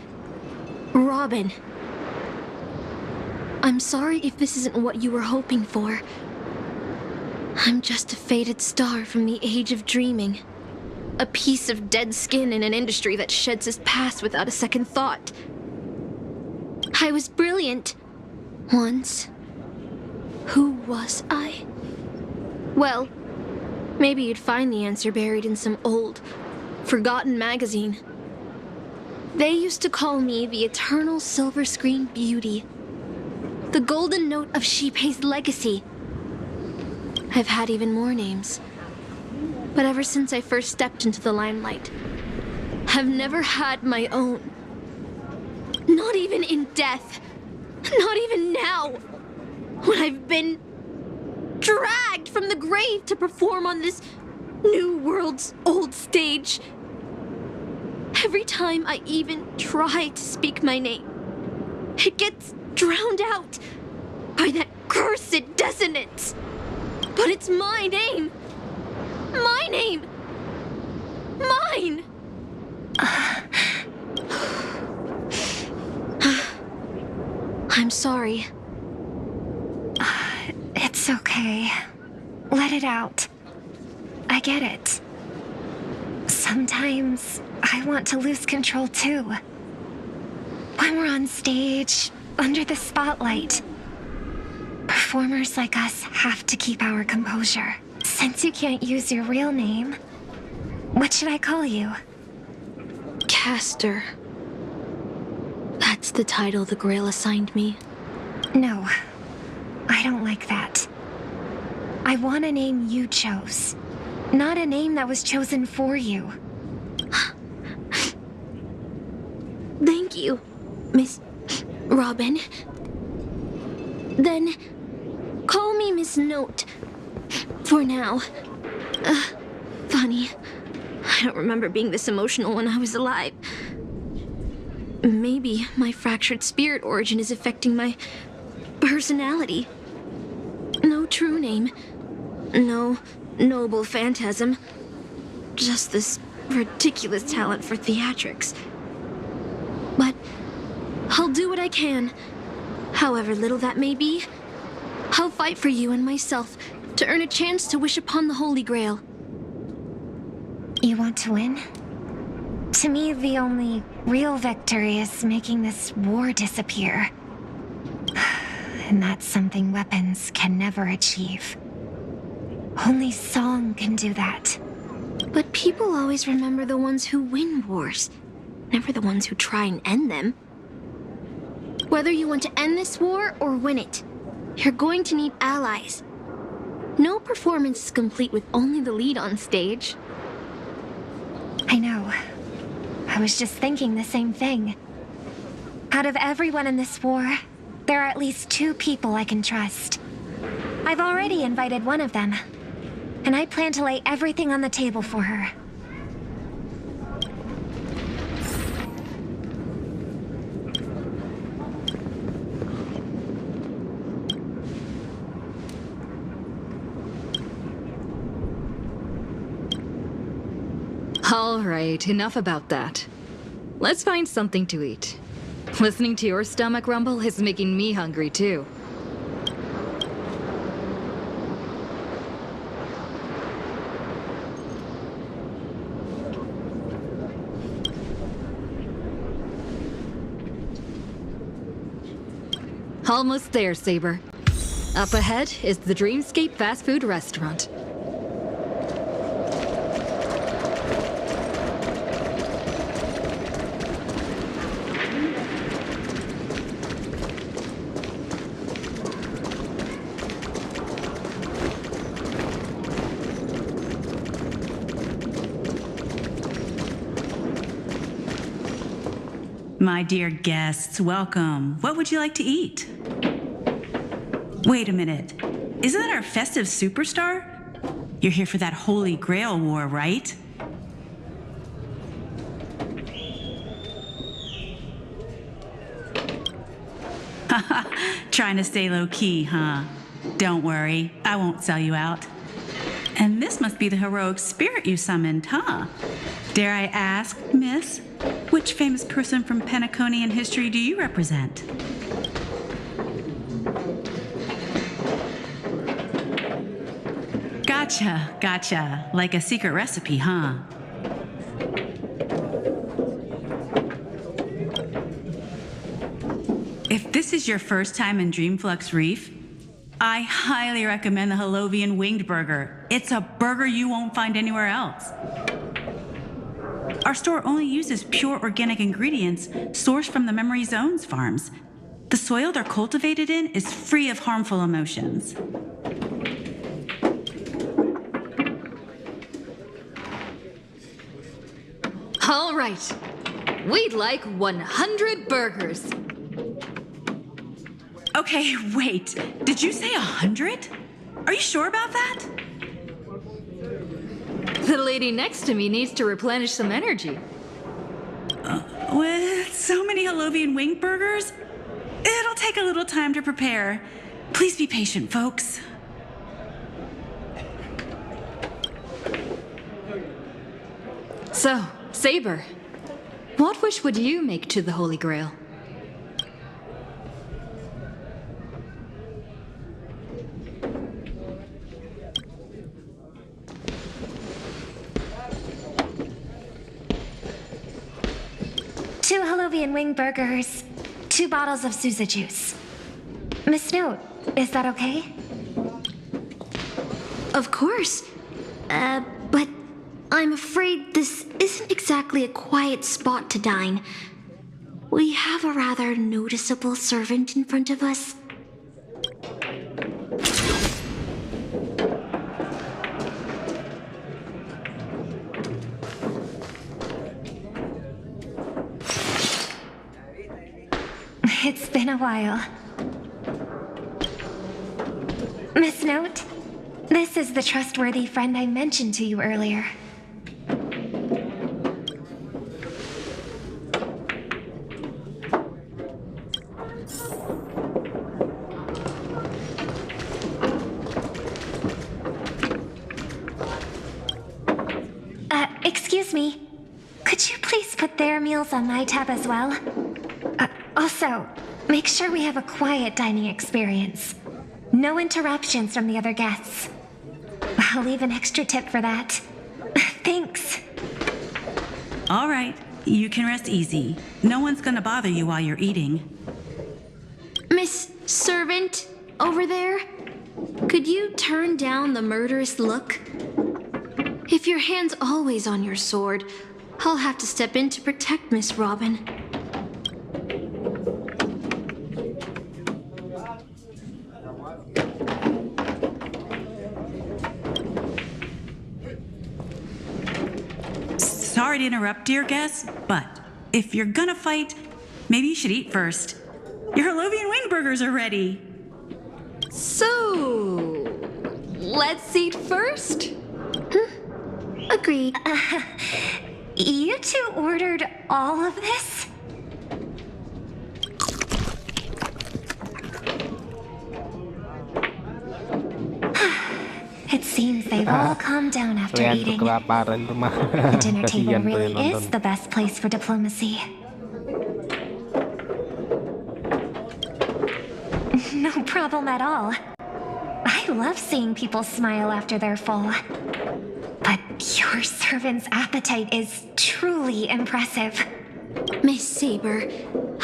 [SPEAKER 15] Robin. I'm sorry if this isn't what you were hoping for. I'm just a faded star from the age of dreaming. A piece of dead skin in an industry that sheds its past without a second thought. I was brilliant. Once. Who was I? Well, maybe you'd find the answer buried in some old, forgotten magazine. They used to call me the eternal silver screen beauty. The golden note of Shipei's legacy. I've had even more names. But ever since I first stepped into the limelight, I've never had my own. Not even in death. Not even now. When I've been dragged from the grave to perform on this new world's old stage. Every time I even try to speak my name, it gets drowned out by that cursed dissonance. But it's my name. My name. Mine. I'm sorry.
[SPEAKER 3] It's okay. Let it out. I get it. Sometimes I want to lose control too. When we're on stage, under the spotlight, performers like us have to keep our composure. Since you can't use your real name, what should I call you?
[SPEAKER 15] Caster. That's the title the Grail assigned me.
[SPEAKER 3] No, I don't like that. I want a name you chose, not a name that was chosen for you.
[SPEAKER 15] Thank you, Miss Robin. Then, call me Miss Note. For now. Funny. I don't remember being this emotional when I was alive. Maybe my fractured spirit origin is affecting my personality. No true name. No noble phantasm. Just this ridiculous talent for theatrics. But I'll do what I can. However little that may be, I'll fight for you and myself to earn a chance to wish upon the Holy Grail.
[SPEAKER 3] You want to win? To me, the only real victory is making this war disappear. And that's something weapons can never achieve. Only song can do that.
[SPEAKER 15] But people always remember the ones who win wars, never the ones who try and end them. Whether you want to end this war or win it, you're going to need allies. No performance is complete with only the lead on stage.
[SPEAKER 3] I know. I was just thinking the same thing. Out of everyone in this war, there are at least 2 people I can trust. I've already invited one of them, and I plan to lay everything on the table for her.
[SPEAKER 5] All right, enough about that. Let's find something to eat. Listening to your stomach rumble is making me hungry too. Almost there, Saber. Up ahead is the Dreamscape fast food restaurant.
[SPEAKER 16] My dear guests, welcome. What would you like to eat? Wait a minute. Isn't that our festive superstar? You're here for that Holy Grail War, right? Trying to stay low-key, huh? Don't worry, I won't sell you out. And this must be the heroic spirit you summoned, huh? Dare I ask, miss, which famous person from Penaconian history do you represent? Gotcha. Like a secret recipe, huh? If this is your first time in Dreamflux Reef, I highly recommend the Halovian Winged Burger. It's a burger you won't find anywhere else. Our store only uses pure organic ingredients sourced from the Memory Zones farms. The soil they're cultivated in is free of harmful emotions.
[SPEAKER 5] All right. We'd like 100 burgers.
[SPEAKER 16] Okay, wait. Did you say 100? Are you sure about that?
[SPEAKER 5] The lady next to me needs to replenish some energy.
[SPEAKER 16] With so many Halovian wing burgers, it'll take a little time to prepare. Please be patient, folks.
[SPEAKER 5] So, Saber, what wish would you make to the Holy Grail?
[SPEAKER 3] Two Halovian wing burgers, 2 bottles of Sousa juice. Miss Note, is that okay?
[SPEAKER 15] Of course. But I'm afraid this isn't exactly a quiet spot to dine. We have a rather noticeable servant in front of us.
[SPEAKER 3] It's been a while. Miss Note, this is the trustworthy friend I mentioned to you earlier. Excuse me. Could you please put their meals on my tab as well? Also, make sure we have a quiet dining experience. No interruptions from the other guests. I'll leave an extra tip for that. Thanks.
[SPEAKER 16] All right, you can rest easy. No one's gonna bother you while you're eating.
[SPEAKER 15] Miss Servant, over there? Could you turn down the murderous look? If your hand's always on your sword, I'll have to step in to protect Miss Robin.
[SPEAKER 16] Sorry to interrupt, dear guests, but if you're gonna fight, maybe you should eat first. Your Halovian wing burgers are ready.
[SPEAKER 5] So, let's eat first?
[SPEAKER 15] Agreed.
[SPEAKER 3] You two ordered all of this? It seems they've all calmed down after
[SPEAKER 1] Lihat
[SPEAKER 3] eating.
[SPEAKER 1] kelaparan tuh mah.
[SPEAKER 3] The dinner table
[SPEAKER 1] Kasihan tuh
[SPEAKER 3] really
[SPEAKER 1] yang
[SPEAKER 3] is
[SPEAKER 1] nonton.
[SPEAKER 3] the best place for diplomacy. No problem at all. I love seeing people smile after they're full. But your servant's appetite is truly impressive.
[SPEAKER 15] Miss Saber,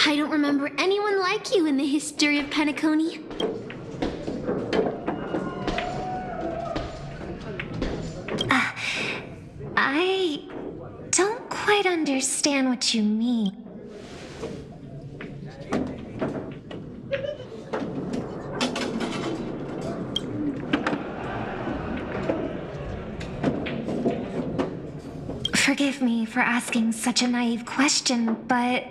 [SPEAKER 15] I don't remember anyone like you in the history of Penacony.
[SPEAKER 3] I don't quite understand what you mean. Forgive me for asking such a naive question, but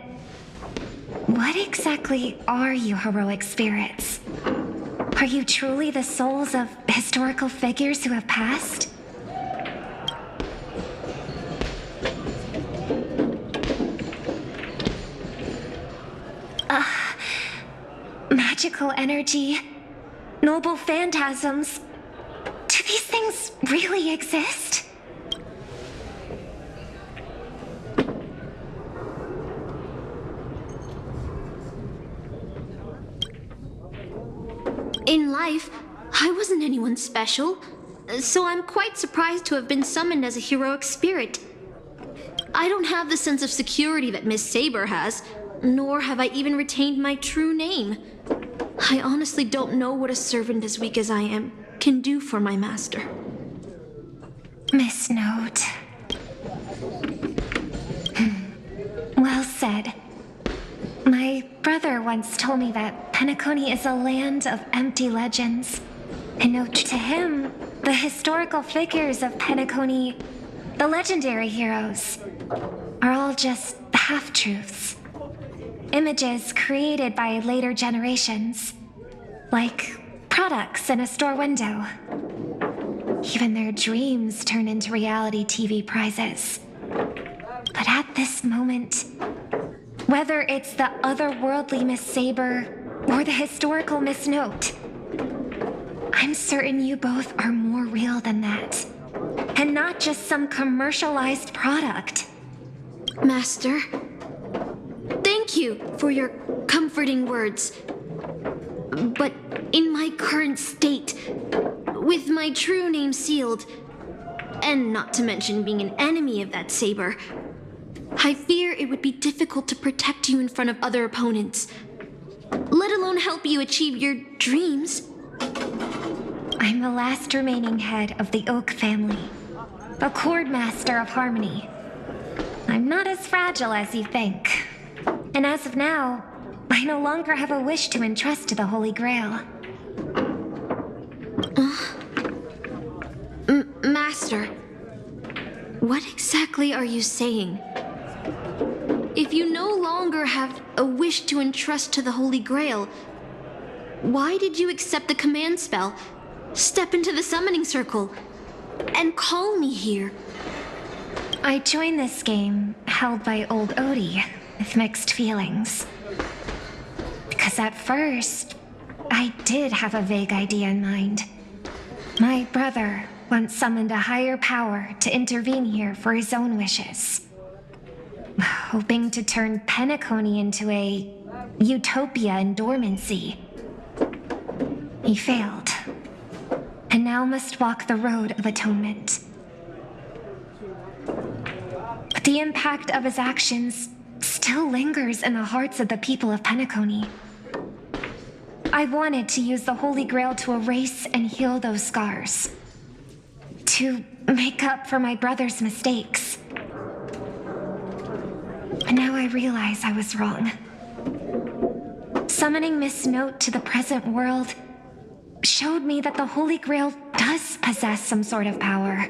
[SPEAKER 3] What exactly are you heroic spirits? Are you truly the souls of historical figures who have passed? Magical energy, noble phantasms. Do these things really exist?
[SPEAKER 15] In life, I wasn't anyone special, so I'm quite surprised to have been summoned as a heroic spirit. I don't have the sense of security that Miss Saber has, nor have I even retained my true name. I honestly don't know what a servant as weak as I am can do for my master.
[SPEAKER 3] Miss Note. Well said. My brother once told me that Penacony is a land of empty legends. And note to him, the historical figures of Penacony, the legendary heroes, are all just half-truths. Images created by later generations, like products in a store window. Even their dreams turn into reality TV prizes. But at this moment, whether it's the otherworldly Miss Saber or the historical Miss Note, I'm certain you both are more real than that. And not just some commercialized product.
[SPEAKER 15] Master, thank you for your comforting words. But in my current state, with my true name sealed, and not to mention being an enemy of that saber, I fear it would be difficult to protect you in front of other opponents, let alone help you achieve your dreams.
[SPEAKER 3] I'm the last remaining head of the Oak family, a chord master of harmony. I'm not as fragile as you think. And as of now, I no longer have a wish to entrust to the Holy Grail.
[SPEAKER 15] Master, what exactly are you saying? If you no longer have a wish to entrust to the Holy Grail, why did you accept the command spell, step into the summoning circle, and call me here?
[SPEAKER 3] I joined this game, held by old Odie, with mixed feelings. Because at first, I did have a vague idea in mind. My brother once summoned a higher power to intervene here for his own wishes, hoping to turn Penacony into a utopia in dormancy. He failed, and now must walk the road of atonement. But the impact of his actions still lingers in the hearts of the people of Penacony. I wanted to use the Holy Grail to erase and heal those scars, to make up for my brother's mistakes. And now I realize I was wrong. Summoning Miss Note to the present world showed me that the Holy Grail does possess some sort of power.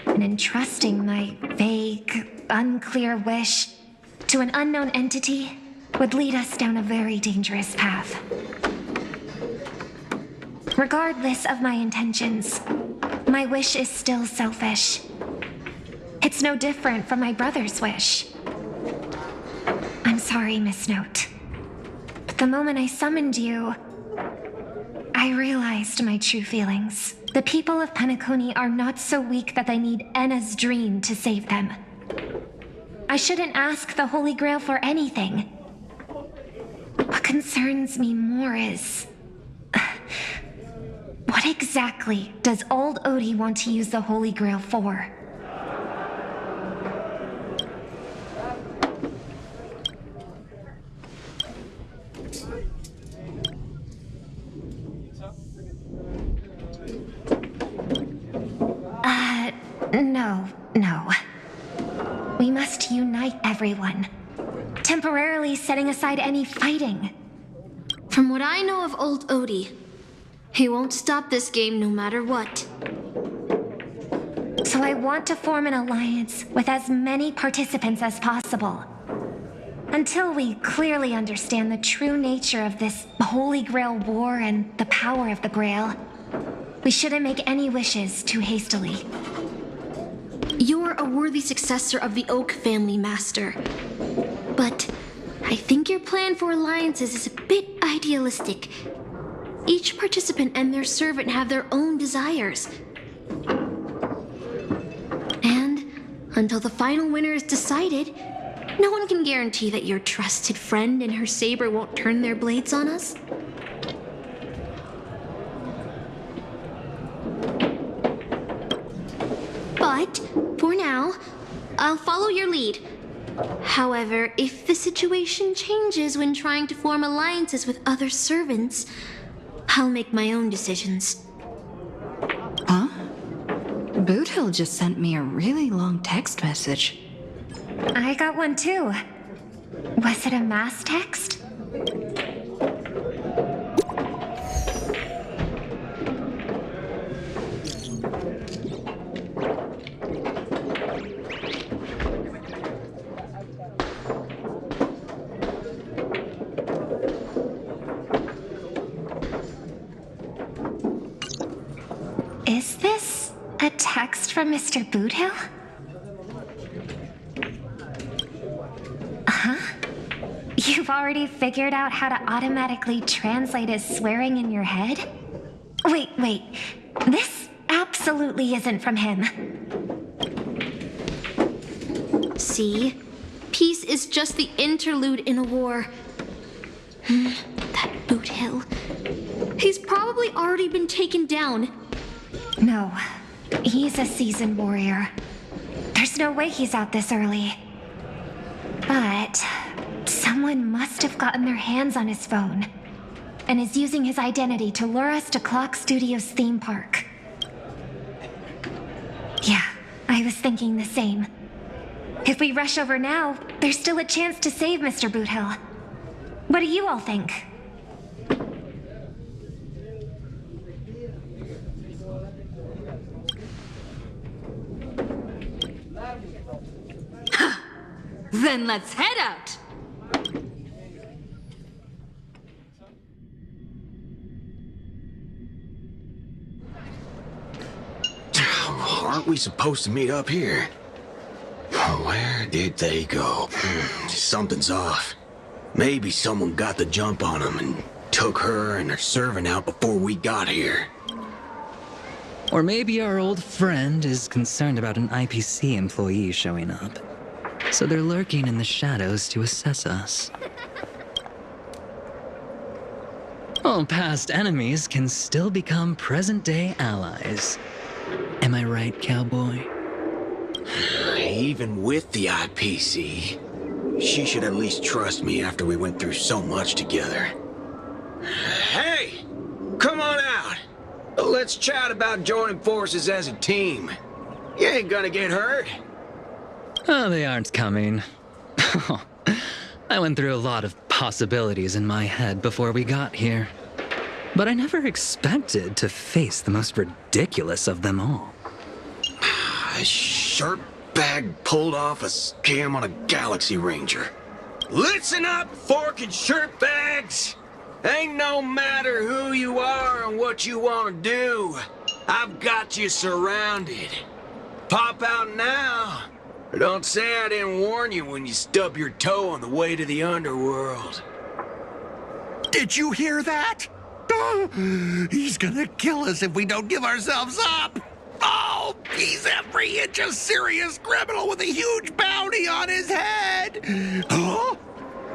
[SPEAKER 3] And entrusting my vague, unclear wish to an unknown entity would lead us down a very dangerous path. Regardless of my intentions, my wish is still selfish. It's no different from my brother's wish. I'm sorry, Miss Note. But the moment I summoned you, I realized my true feelings. The people of Penacony are not so weak that they need Enna's dream to save them. I shouldn't ask the Holy Grail for anything. What concerns me more is... what exactly does old Odie want to use the Holy Grail for? No. We must unite everyone, temporarily setting aside any fighting.
[SPEAKER 15] From what I know of old Odie, he won't stop this game no matter what.
[SPEAKER 3] So I want to form an alliance with as many participants as possible. Until we clearly understand the true nature of this Holy Grail war and the power of the Grail, we shouldn't make any wishes too hastily.
[SPEAKER 15] You're a worthy successor of the Oak family, Master. But I think your plan for alliances is a bit idealistic. Each participant and their servant have their own desires. And until the final winner is decided, no one can guarantee that your trusted friend and her saber won't turn their blades on us. But, for now, I'll follow your lead. However, if the situation changes when trying to form alliances with other servants, I'll make my own decisions.
[SPEAKER 5] Huh? Boothill just sent me a really long text message.
[SPEAKER 3] I got one too. Was it a mass text? Is this a text from Mr. Boothill? Huh? You've already figured out how to automatically translate his swearing in your head? Wait. This absolutely isn't from him.
[SPEAKER 15] See? Peace is just the interlude in a war. That Boothill. He's probably already been taken down.
[SPEAKER 3] No, he's a seasoned warrior. There's no way he's out this early. But someone must have gotten their hands on his phone and is using his identity to lure us to Clock Studios theme park. Yeah, I was thinking the same. If we rush over now, there's still a chance to save Mr. Boothill. What do you all think?
[SPEAKER 5] Then let's head out!
[SPEAKER 4] Aren't we supposed to meet up here? Where did they go? Something's off. Maybe someone got the jump on them and took her and her servant out before we got here.
[SPEAKER 13] Or maybe our old friend is concerned about an IPC employee showing up. So they're lurking in the shadows to assess us. All past enemies can still become present-day allies. Am I right, cowboy?
[SPEAKER 4] Even with the IPC, she should at least trust me after we went through so much together. Hey! Come on out! Let's chat about joining forces as a team. You ain't gonna get hurt.
[SPEAKER 13] Oh, they aren't coming. I went through a lot of possibilities in my head before we got here. But I never expected to face the most ridiculous of them all.
[SPEAKER 4] A shirt bag pulled off a scam on a Galaxy Ranger. Listen up, fork and shirt bags! Ain't no matter who you are and what you want to do. I've got you surrounded. Pop out now. Or don't say I didn't warn you when you stub your toe on the way to the underworld.
[SPEAKER 10] Did you hear that? Oh, he's gonna kill us if we don't give ourselves up. Oh, he's every inch a serious criminal with a huge bounty on his head. Huh?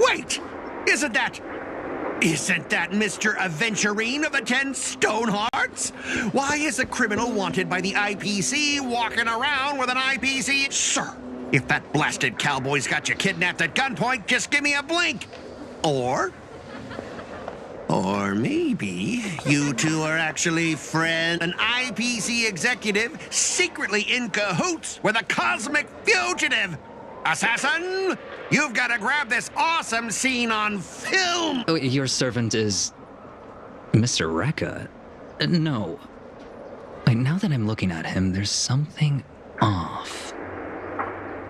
[SPEAKER 10] Wait, isn't that Mr. Aventurine of the 10 Stonehearts? Why is a criminal wanted by the IPC walking around with an IPC? Sir, if that blasted cowboy's got you kidnapped at gunpoint, just give me a blink. Or maybe you two are actually friends. An IPC executive secretly in cahoots with a cosmic fugitive. Assassin, you've got to grab this awesome scene on film.
[SPEAKER 13] Oh, your servant is Mr. Rekka? No. Wait, now that I'm looking at him, there's something off.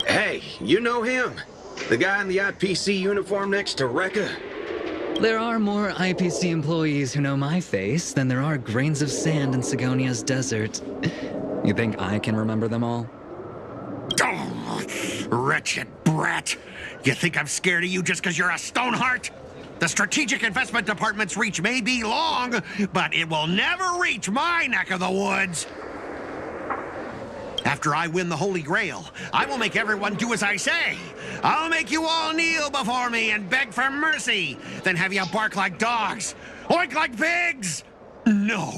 [SPEAKER 4] Hey, you know him? The guy in the IPC uniform next to Rekka?
[SPEAKER 13] There are more IPC employees who know my face than there are grains of sand in Sigonia's desert. You think I can remember them all?
[SPEAKER 10] Oh, wretched brat. You think I'm scared of you just because you're a Stoneheart? The Strategic Investment Department's reach may be long, but it will never reach my neck of the woods. After I win the Holy Grail, I will make everyone do as I say. I'll make you all kneel before me and beg for mercy, then have you bark like dogs, oink like pigs. No,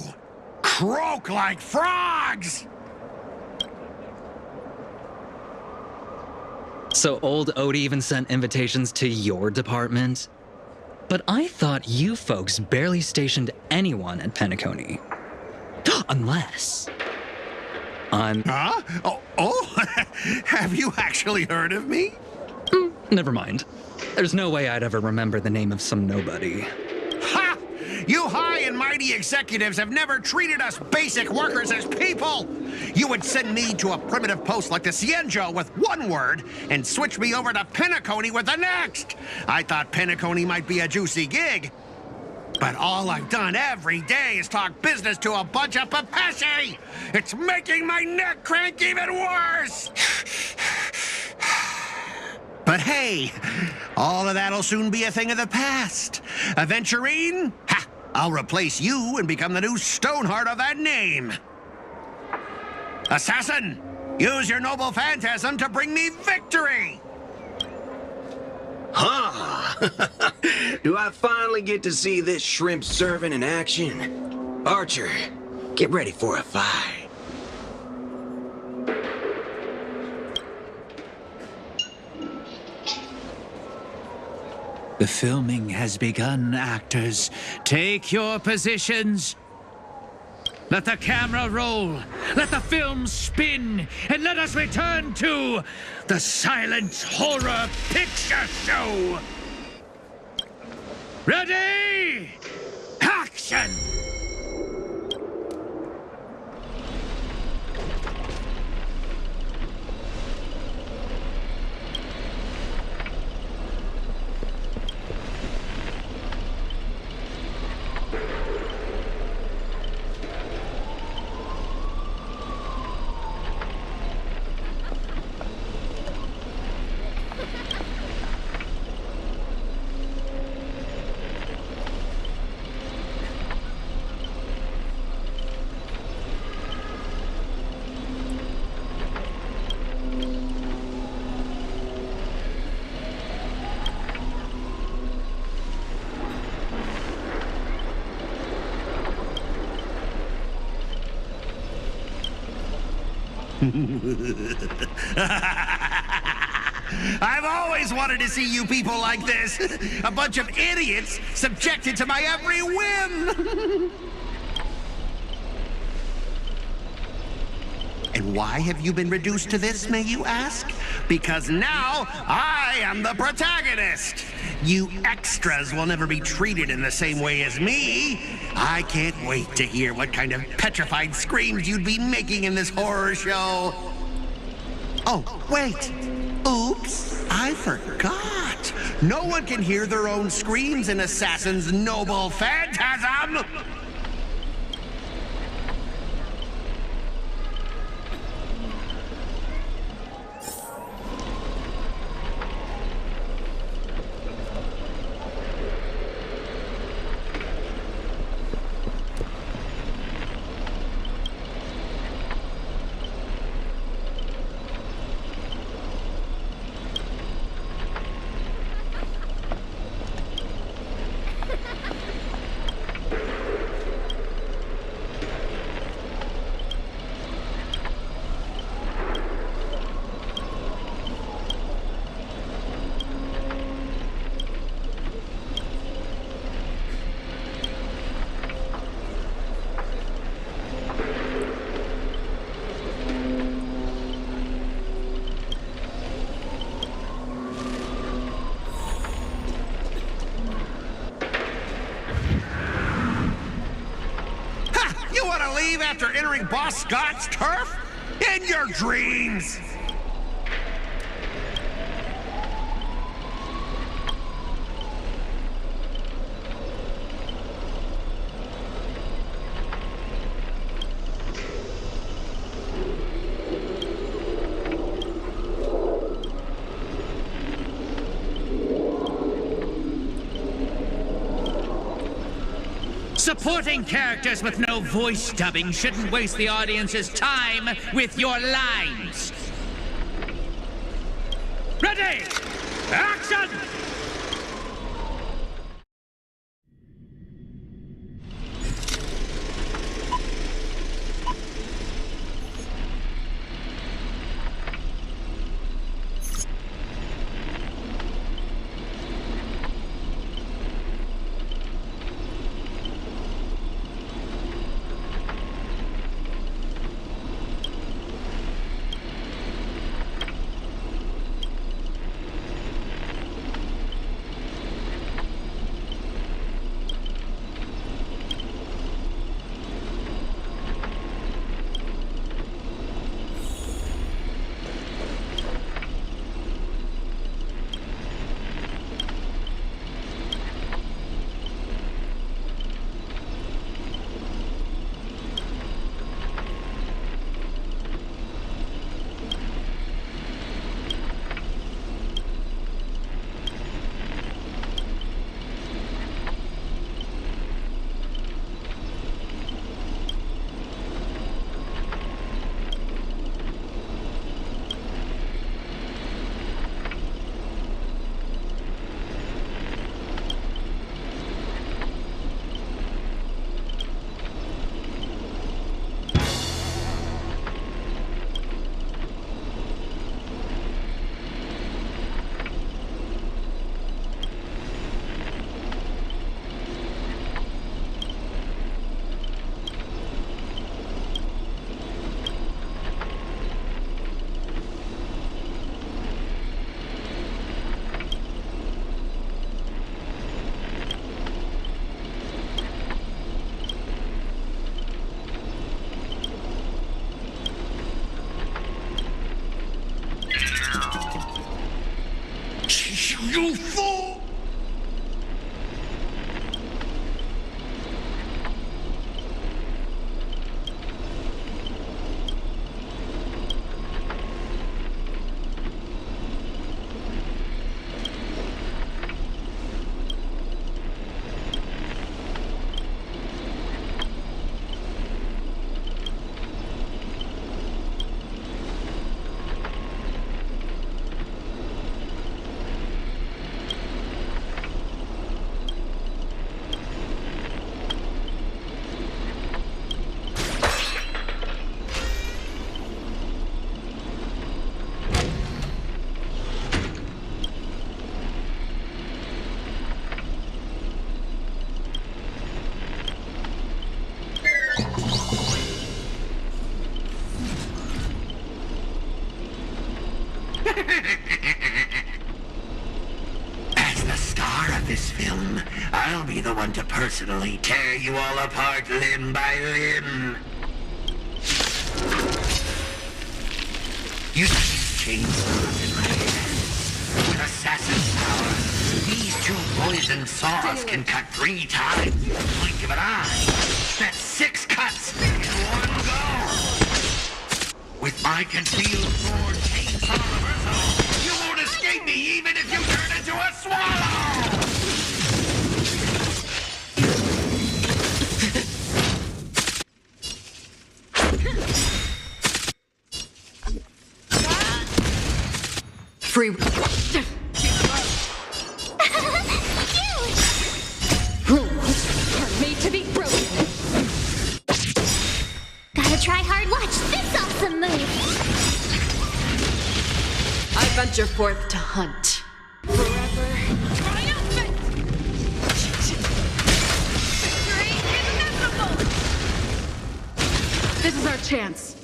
[SPEAKER 10] croak like frogs.
[SPEAKER 13] So old Odie even sent invitations to your department? But I thought you folks barely stationed anyone at Penacony. Unless...
[SPEAKER 10] Huh? Oh, have you actually heard of me?
[SPEAKER 13] Never mind. There's no way I'd ever remember the name of some nobody.
[SPEAKER 10] Ha! You high and mighty executives have never treated us basic workers as people! You would send me to a primitive post like the Cienjo with one word and switch me over to Penacony with the next! I thought Penacony might be a juicy gig. But all I've done every day is talk business to a bunch of papashi! It's making my neck crank even worse! But hey, all of that'll soon be a thing of the past. Aventurine? Ha! I'll replace you and become the new Stoneheart of that name. Assassin, use your noble phantasm to bring me victory!
[SPEAKER 4] Huh? Do I finally get to see this shrimp servant in action? Archer, get ready for a fight.
[SPEAKER 11] The filming has begun, actors. Take your positions. Let the camera roll. Let the film spin. And let us return to the silent horror picture show. Ready? Action!
[SPEAKER 10] I've always wanted to see you people like this. A bunch of idiots subjected to my every whim. And why have you been reduced to this, may you ask? Because now I am the protagonist. You extras will never be treated in the same way as me. I can't wait to hear what kind of petrified screams you'd be making in this horror show. Oh, wait. Oops, I forgot. No one can hear their own screams in Assassin's noble phantasm. After entering Boss Scott's turf? In your dreams!
[SPEAKER 11] Supporting characters with no voice dubbing shouldn't waste the audience's time with your lines. Ready! Action!
[SPEAKER 10] You fool!
[SPEAKER 4] As the star of this film, I'll be the one to personally tear you all apart limb by limb. You see these chainsaws in my hands? With assassin's power, these two poison saws can cut 3 times in the blink of an eye. That's 6 cuts in one go. With my concealed sword chainsaw reversal, you won't escape me even if you turn into a swallow!
[SPEAKER 6] Free.
[SPEAKER 15] Are made to be broken.
[SPEAKER 12] Gotta try hard. Watch this awesome move.
[SPEAKER 6] I venture forth to hunt. Forever.
[SPEAKER 15] Triumphant!
[SPEAKER 6] Victory is inevitable! This is our chance.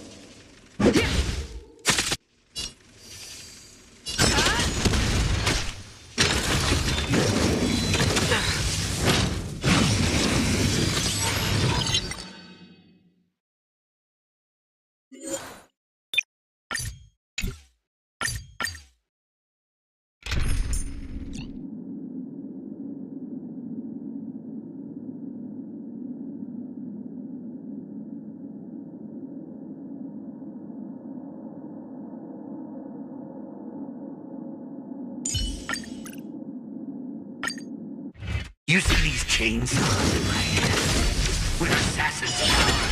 [SPEAKER 4] You see these chainsaws in my hand?
[SPEAKER 17] with assassin's power.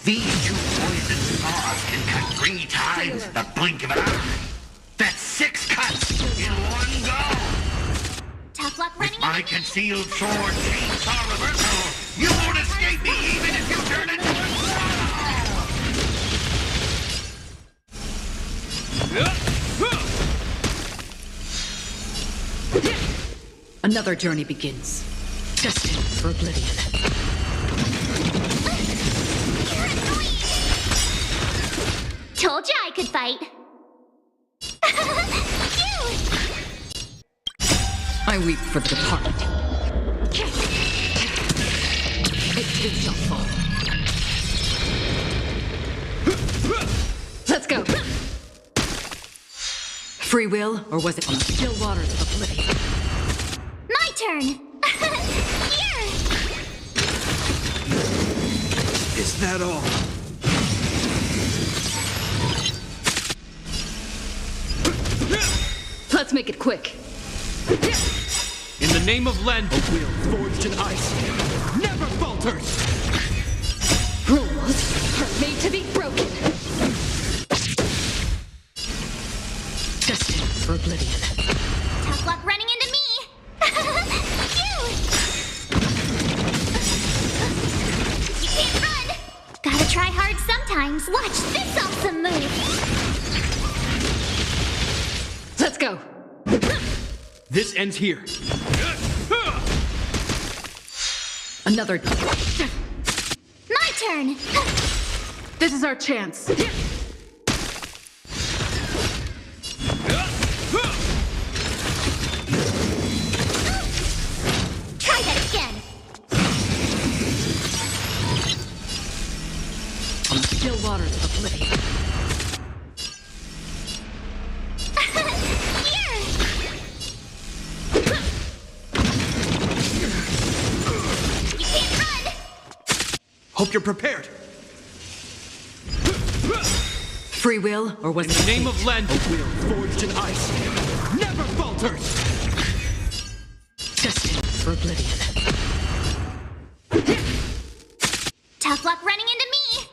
[SPEAKER 17] These two poison saws can cut 3 times the blink of an eye. That's 6 cuts in one go.
[SPEAKER 12] Tough luck
[SPEAKER 17] With my concealed sword chainsaw reversal, you won't escape me even if you turn into a swallow!
[SPEAKER 6] Another journey begins. Destined for oblivion.
[SPEAKER 12] Told you I could fight.
[SPEAKER 6] I weep for the departed. It too shall fall. Let's go. Free will, or was it on the still waters of oblivion?
[SPEAKER 12] My turn. Here.
[SPEAKER 10] Is that all?
[SPEAKER 6] Let's make it quick.
[SPEAKER 14] In the name of Len, a will forged in ice never falters!
[SPEAKER 6] Rules are made to be broken. Destined for oblivion.
[SPEAKER 12] Tough luck running into me. You can't run. Gotta try hard sometimes. Watch this awesome move.
[SPEAKER 6] Let's go.
[SPEAKER 14] This ends here.
[SPEAKER 6] Another.
[SPEAKER 12] My turn.
[SPEAKER 6] This is our chance.
[SPEAKER 12] Try that again.
[SPEAKER 6] On the still waters of oblivion.
[SPEAKER 14] Hope you're prepared.
[SPEAKER 6] Free will, or was
[SPEAKER 14] it
[SPEAKER 6] the
[SPEAKER 14] name of Len, a will forged in ice never falters.
[SPEAKER 6] Destined for oblivion.
[SPEAKER 12] Tough luck running into me.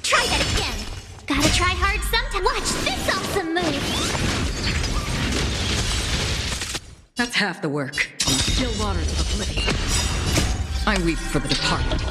[SPEAKER 12] Try that again. Gotta try hard sometime. Watch this awesome move.
[SPEAKER 6] That's half the work. On the still waters of oblivion. I weep for the departed.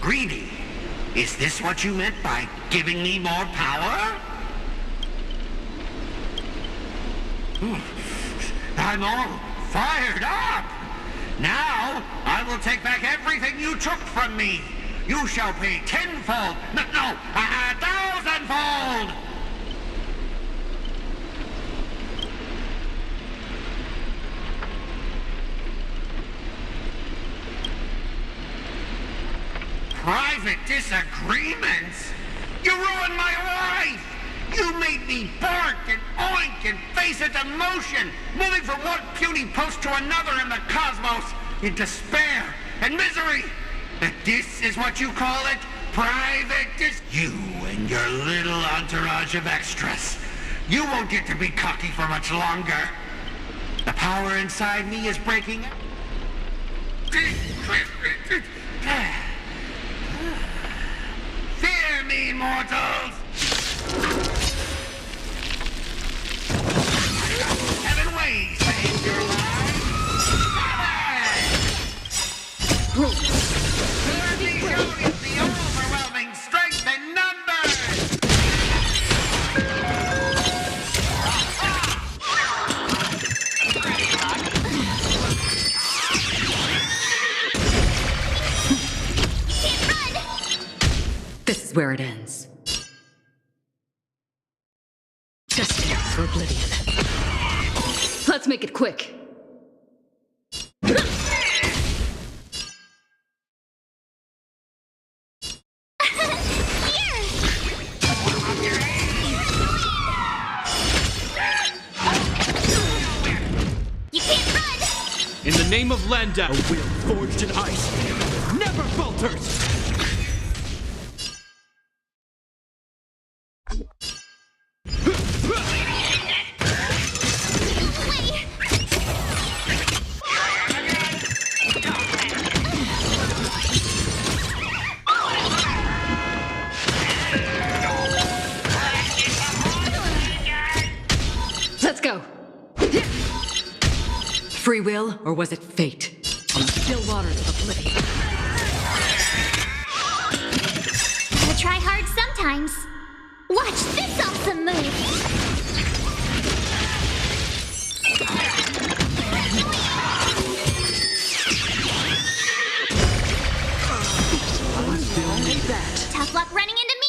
[SPEAKER 17] greedy. Is this what you meant by giving me more power? I'm all fired up. Now, I will take back everything you took from me. You shall pay tenfold, no, 1,000-fold. Private disagreements? You ruined my life! You made me bark and oink and face a demotion, moving from one puny post to another in the cosmos, in despair and misery. And this is what you call it? Private You and your little entourage of extras. You won't get to be cocky for much longer. The power inside me is breaking out. Fear me, mortals! 7 ways to end your lives. 7! Let me show you the overwhelming strength in numbers!
[SPEAKER 6] This is where it ends. Destined for oblivion. Let's make it quick.
[SPEAKER 14] In the name of Landa, a will forged in ice never falters!
[SPEAKER 6] Let's go. Free will, or was it fate? On the still waters of oblivion.
[SPEAKER 12] Gotta try hard sometimes. Watch this awesome move! Tough luck running into me!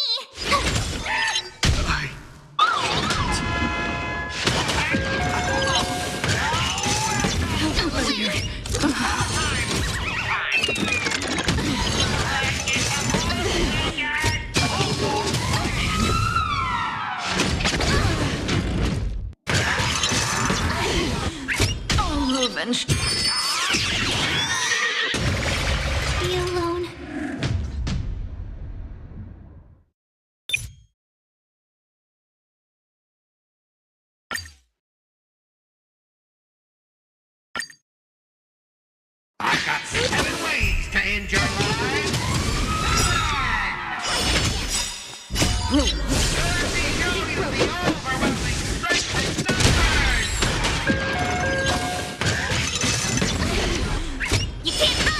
[SPEAKER 12] Be alone.
[SPEAKER 17] I've got 7 ways to end your lives. 7!
[SPEAKER 12] You can't run!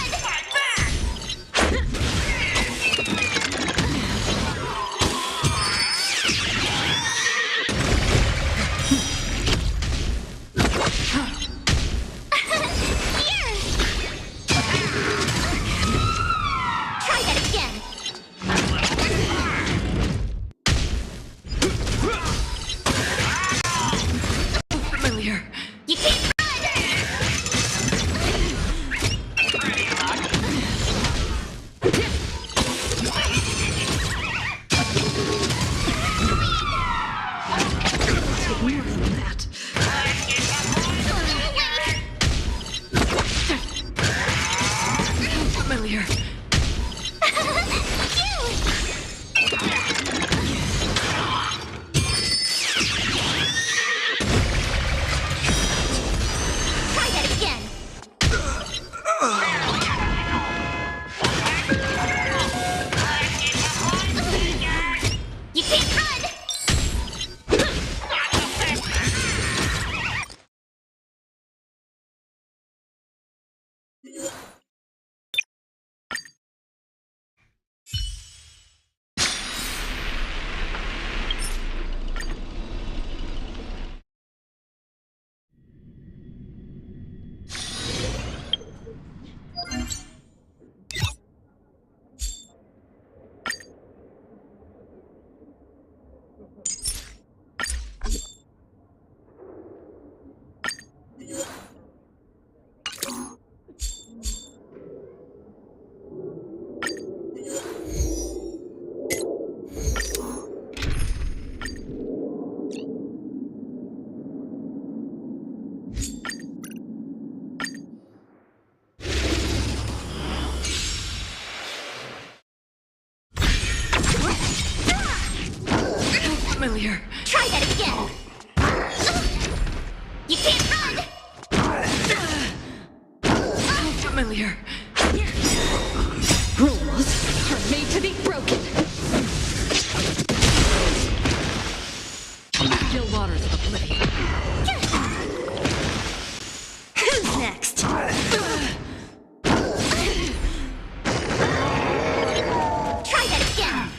[SPEAKER 12] Here! Try that again!
[SPEAKER 6] Familiar.
[SPEAKER 12] You can't run!
[SPEAKER 6] Take more than that. Familiar. Familiar. Rules are made to be broken. Still waters of oblivion.
[SPEAKER 12] Who's next? Try that again.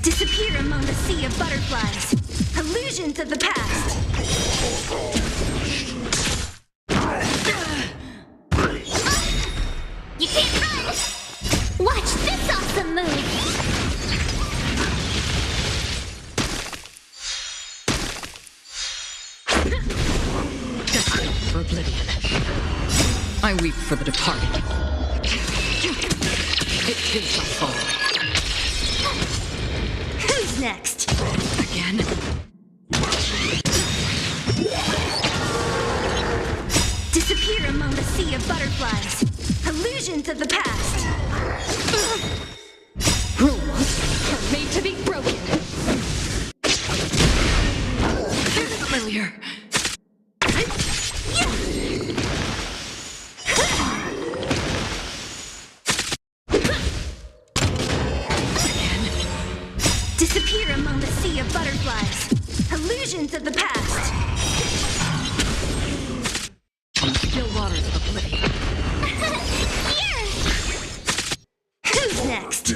[SPEAKER 12] Disappear among the sea of butterflies. Illusions of the past. You can't run! Watch this awesome move!
[SPEAKER 6] Destined for oblivion. I weep for the departed. It is my fall.
[SPEAKER 12] Who's next?
[SPEAKER 6] Again?
[SPEAKER 12] Disappear among the sea of butterflies. Illusions of the past.
[SPEAKER 6] Rules are made to be broken. Familiar.
[SPEAKER 12] Disappear among the sea of butterflies. Illusions of the past.
[SPEAKER 6] Still waters of oblivion.
[SPEAKER 12] Here! Who's next?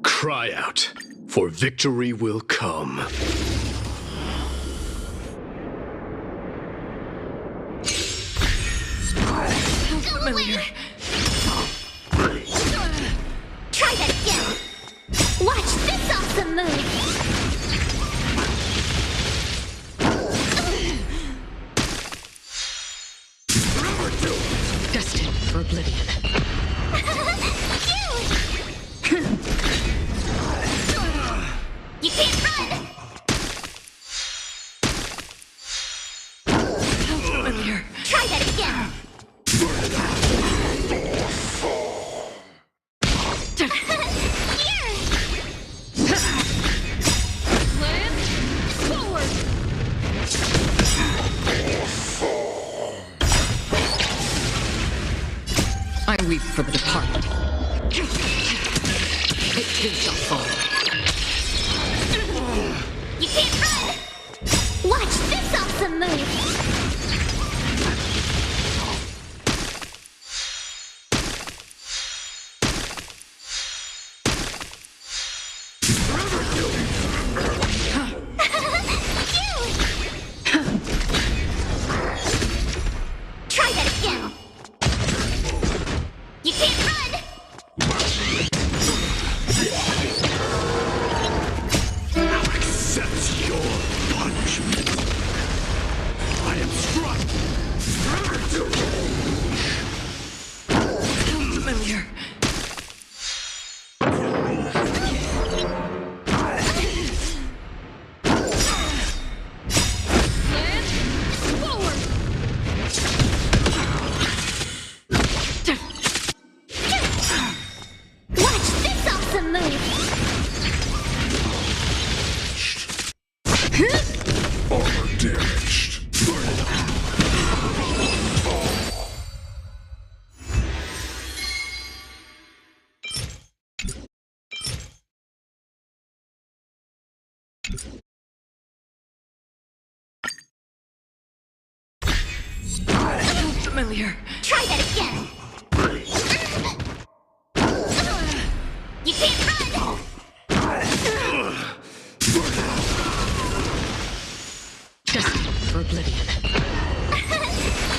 [SPEAKER 18] Cry out, for victory will come.
[SPEAKER 12] Familiar. Try that again. Watch this awesome move.
[SPEAKER 6] Destined for oblivion.
[SPEAKER 12] You can't run!
[SPEAKER 6] Familiar.
[SPEAKER 12] Try that again!
[SPEAKER 6] Land forward. I weep for the departed. It too shall fall.
[SPEAKER 12] You can't run! Watch this awesome move! Try that again! You can't run!
[SPEAKER 18] Accept your punishment. I am struck.
[SPEAKER 6] Familiar. Familiar.
[SPEAKER 12] Try that again. You can't run.
[SPEAKER 6] Just for oblivion.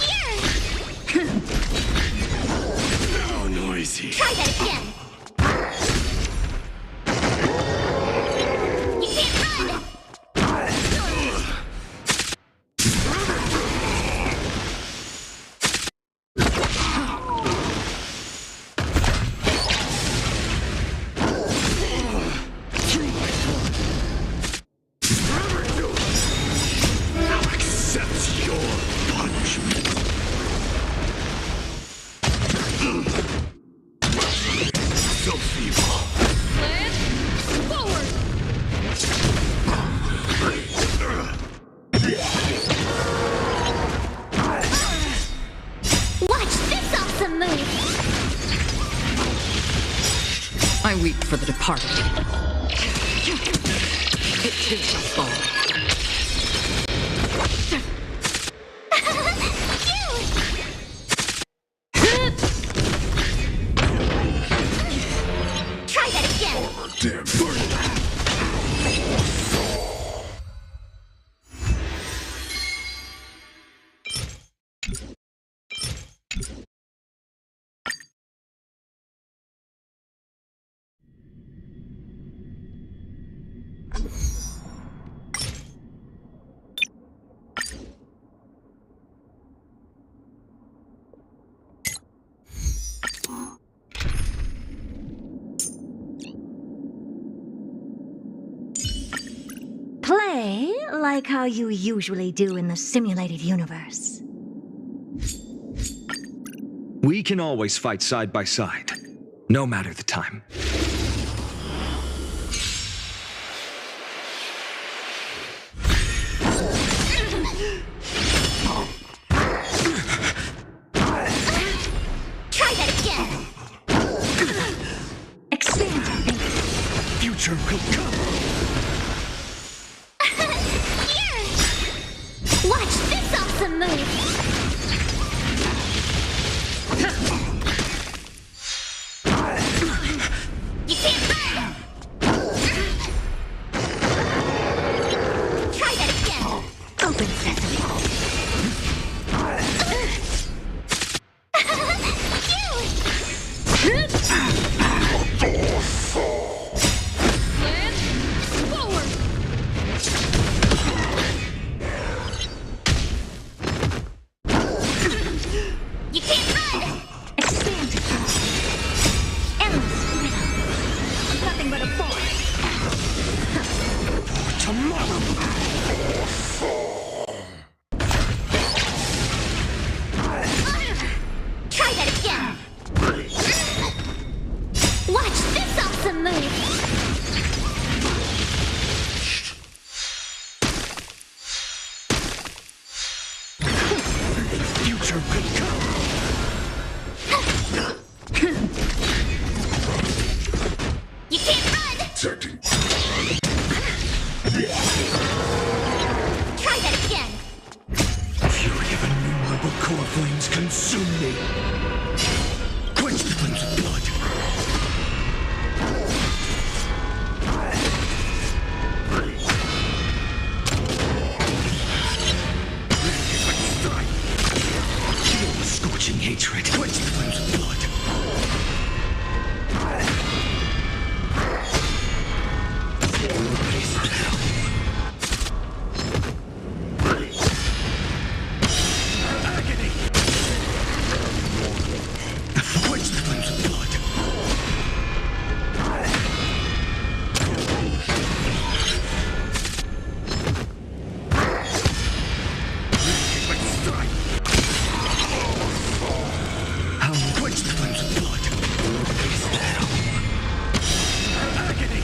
[SPEAKER 12] Here.
[SPEAKER 18] How noisy.
[SPEAKER 12] Try that again. You can't run.
[SPEAKER 6] I weep for the departed. It too shall fall.
[SPEAKER 12] Try that again.
[SPEAKER 18] Damn.
[SPEAKER 19] Play like how you usually do in the simulated universe.
[SPEAKER 20] We can always fight side by side, no matter the time.
[SPEAKER 12] Try that again.
[SPEAKER 19] Expand your thinking.
[SPEAKER 20] Future will come.
[SPEAKER 12] Here. Watch this awesome move. You can't run. Try that again.
[SPEAKER 19] Open sesame.
[SPEAKER 12] You can't run.
[SPEAKER 19] Expand your thinking. Endless freedom. Nothing but a force.
[SPEAKER 12] Try that again. Watch this awesome move.
[SPEAKER 20] Future will come.
[SPEAKER 12] You can't run.
[SPEAKER 18] Protecting.
[SPEAKER 12] Try that again.
[SPEAKER 20] Fury of innumerable core flames consume me. Quench the flames of blood. Feel the scorching hatred. Quench the flames of blood. Agony. Quench the flames of blood. How quench the flames of blood. Agony.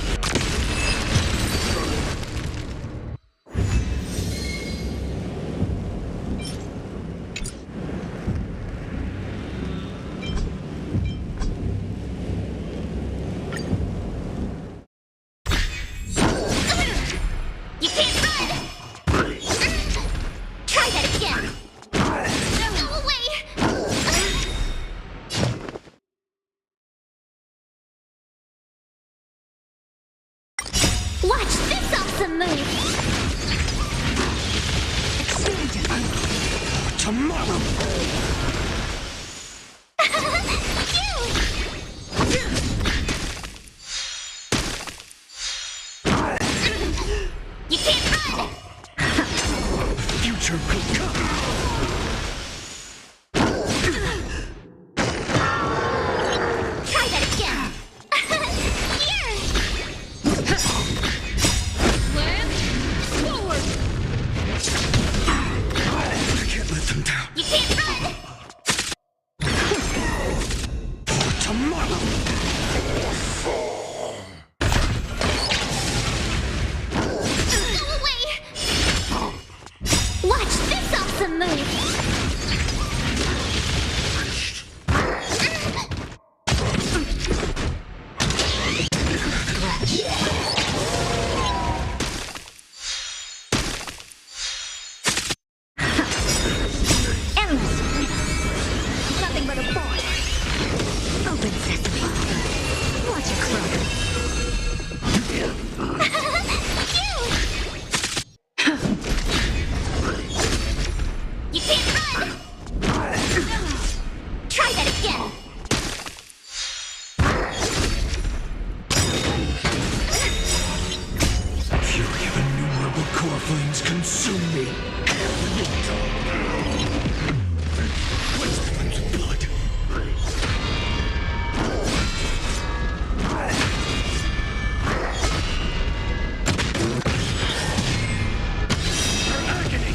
[SPEAKER 20] tomorrow.
[SPEAKER 19] Go away! Watch this awesome move! Endless freedom. Nothing but a boy. Open sesame. Watch it grow. You can't run! Try that again!
[SPEAKER 20] Fury of innumerable core flames consume me. What's the flames of blood? Agony!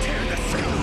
[SPEAKER 20] Tear the sky!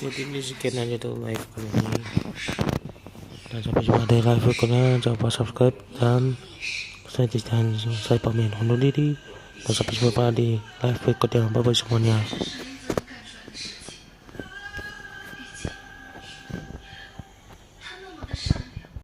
[SPEAKER 1] Jadi di sekian aja tuh live kali ini, dan sampai jumpa di live berikutnya. Jangan lupa subscribe, dan saya pamit undur diri, dan sampai jumpa di live berikutnya. Bye bye semuanya.